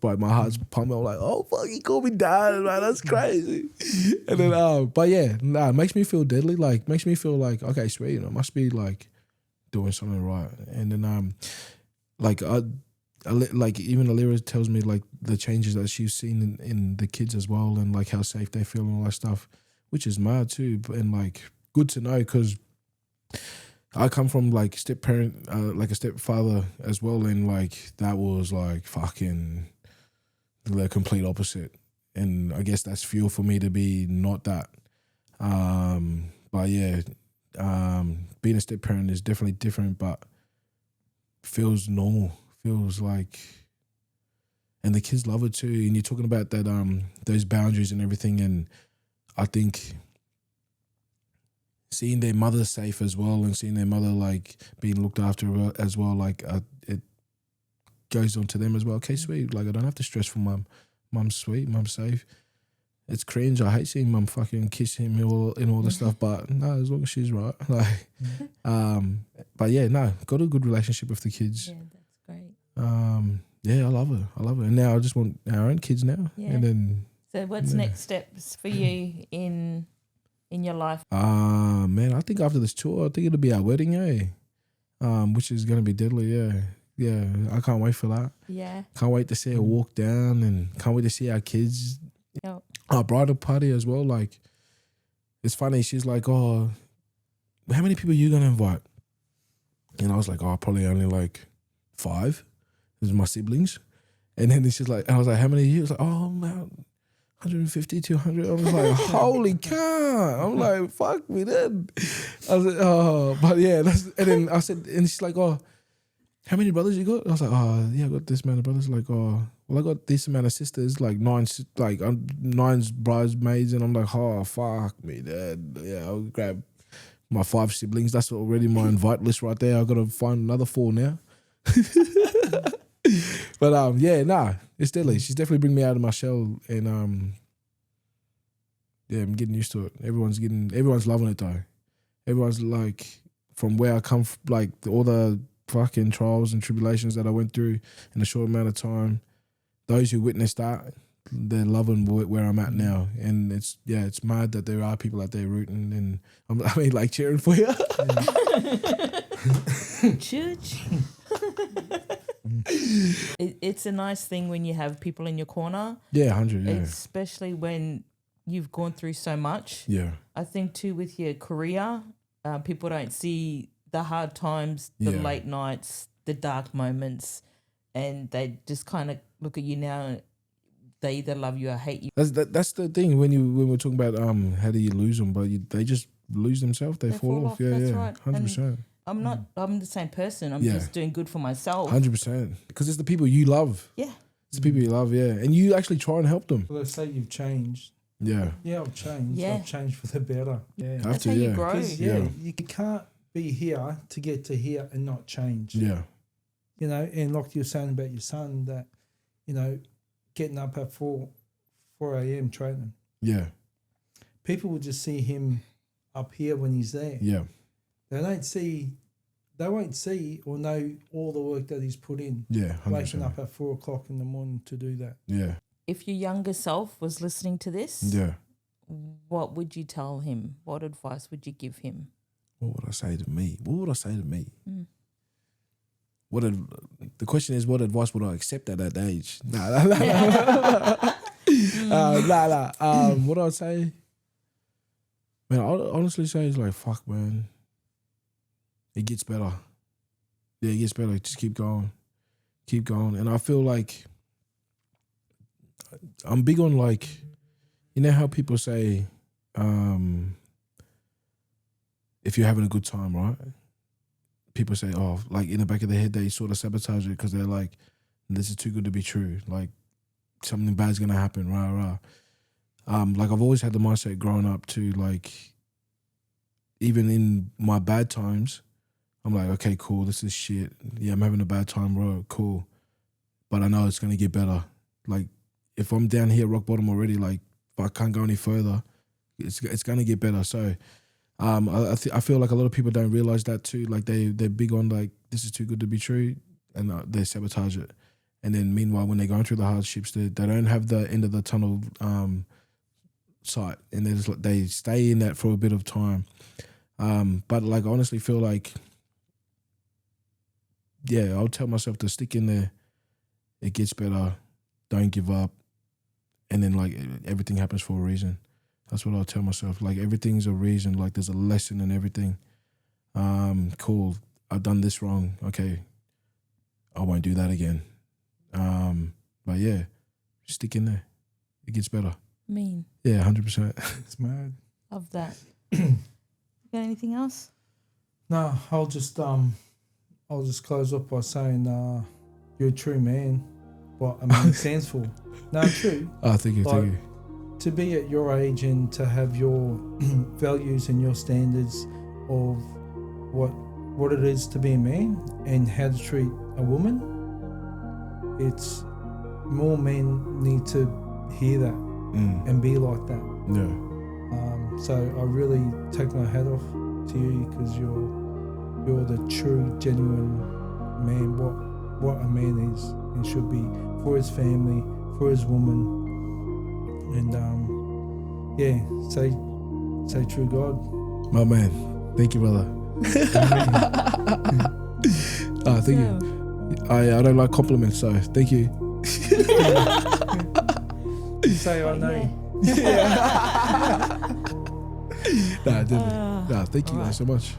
but my heart's pumping. I'm like, oh fuck, he called me dad, man, that's crazy. And then, but yeah, it makes me feel deadly. Like makes me feel like, okay, sweet, you know, must be like doing something right. And then like even Alira tells me like the changes that she's seen in the kids as well, and like how safe they feel and all that stuff, which is mad too. And like good to know, because I come from like step parent, like a stepfather as well, and like that was like fucking the complete opposite. And I guess that's fuel for me to be not that. But yeah, being a step parent is definitely different, but feels normal. Feels like, and the kids love it too. And you're talking about that, those boundaries and everything. And I think seeing their mother safe as well, and seeing their mother like being looked after as well, like it goes on to them as well. Okay, sweet. Like I don't have to stress for mum. Mum's sweet. Mum's safe. it's cringe. I hate seeing mum fucking kiss him and all this stuff. But no, as long as she's right, like, but yeah, no, got a good relationship with the kids. Yeah, that's great. Yeah, I love her. And now I just want our own kids now. Yeah. And then, So what's next steps for you in your life? man, I think after this tour, I think it'll be our wedding, which is gonna be deadly. Yeah, I can't wait for that. Yeah. Can't wait to see her walk down, and can't wait to see our kids. Yep. Our bridal party as well. Like, it's funny. She's like, "Oh, how many people are you gonna invite?" And I was like, "Oh, probably only like 5. This is my siblings." And then she's like, I was like, "How many are you?" I was like, "Oh, man, 150, 200. I was like, "Holy cow!" I'm like, "Fuck me, then." I was like, "Oh, but yeah." And then I said, and she's like, "Oh, how many brothers you got?" I was like, "Oh, yeah, I got this amount of brothers." Like, "Oh, well, I got this amount of sisters, like 9 bridesmaids." And I'm like, "Oh, fuck me, Dad." Yeah, I'll grab my 5 siblings. That's already my invite list right there. I got to find another 4 now. But yeah, nah, it's deadly. She's definitely bringing me out of my shell, and yeah, I'm getting used to it. Everyone's loving it though. Everyone's like, from where I come from, like all the fucking trials and tribulations that I went through in a short amount of time. Those who witnessed that, they're loving where I'm at now, and it's mad that there are people out there rooting, and I mean, like, cheering for you. Church. It's a nice thing when you have people in your corner. Yeah, 100. Yeah, especially when you've gone through so much. yeah, I think too with your career, people don't see the hard times, the late nights, the dark moments, and they just kind of look at you now. They either love you or hate you. That's the thing when we're talking about how do you lose them, but they just lose themselves. They fall off. Yeah, That's yeah, right. 100%. I'm the same person. I'm just doing good for myself. 100%. Because it's the people you love. Yeah. It's the people you love. Yeah, and you actually try and help them. Well, let's say you've changed. Yeah. Yeah, I've changed. Yeah. I've changed for the better. Yeah. That's how you grow. 'Cause, you can't be here to get to here and not change. Yeah. You know, and like you were saying about your son, that, you know, getting up at 4 a.m. training. Yeah. People will just see him up here when he's there. Yeah. They won't see or know all the work that he's put in. Yeah. 100%. Waking up at 4 o'clock in the morning to do that. Yeah. If your younger self was listening to this, Yeah. what would you tell him? What advice would you give him? What would I say to me? Mm. The question is, what advice would I accept at that age? Nah. What I'd say, man, I'd honestly say is like, fuck, man. It gets better. Yeah, it gets better. Just keep going. Keep going. And I feel like I'm big on, like, you know how people say, if you're having a good time, right? People say, oh, like in the back of their head, they sort of sabotage it because they're like, this is too good to be true. Like, something bad's going to happen, rah. Like, I've always had the mindset growing up to, like, even in my bad times, I'm like, okay, cool, this is shit. Yeah, I'm having a bad time, bro, cool. But I know it's going to get better. Like, if I'm down here rock bottom already, like, if I can't go any further, it's going to get better. So I feel like a lot of people don't realize that too. Like, they're big on, like, this is too good to be true, and they sabotage it. And then meanwhile, when they're going through the hardships, they don't have the end of the tunnel sight, and they stay in that for a bit of time. But, like, I honestly feel like, yeah, I'll tell myself to stick in there. It gets better. Don't give up. And then, like, everything happens for a reason. That's what I'll tell myself. Like, everything's a reason. Like, there's a lesson in everything. Cool. I've done this wrong. Okay. I won't do that again. But yeah, stick in there. It gets better. Mean. Yeah, 100%. It's mad. Love that. Got anything else? No, I'll just close up by saying you're a true man. What a man stands for. No, true. Oh, thank you, thank you. To be at your age and to have your values and your standards of what it is to be a man and how to treat a woman, it's more men need to hear that and be like that. Yeah. So I really take my hat off to you because you're the true, genuine man. What a man is and should be for his family, for his woman, and say true God. My man. Thank you, brother. Thank you. I don't like compliments, so thank you. Say I know. Nah, definitely. Thank you guys so much.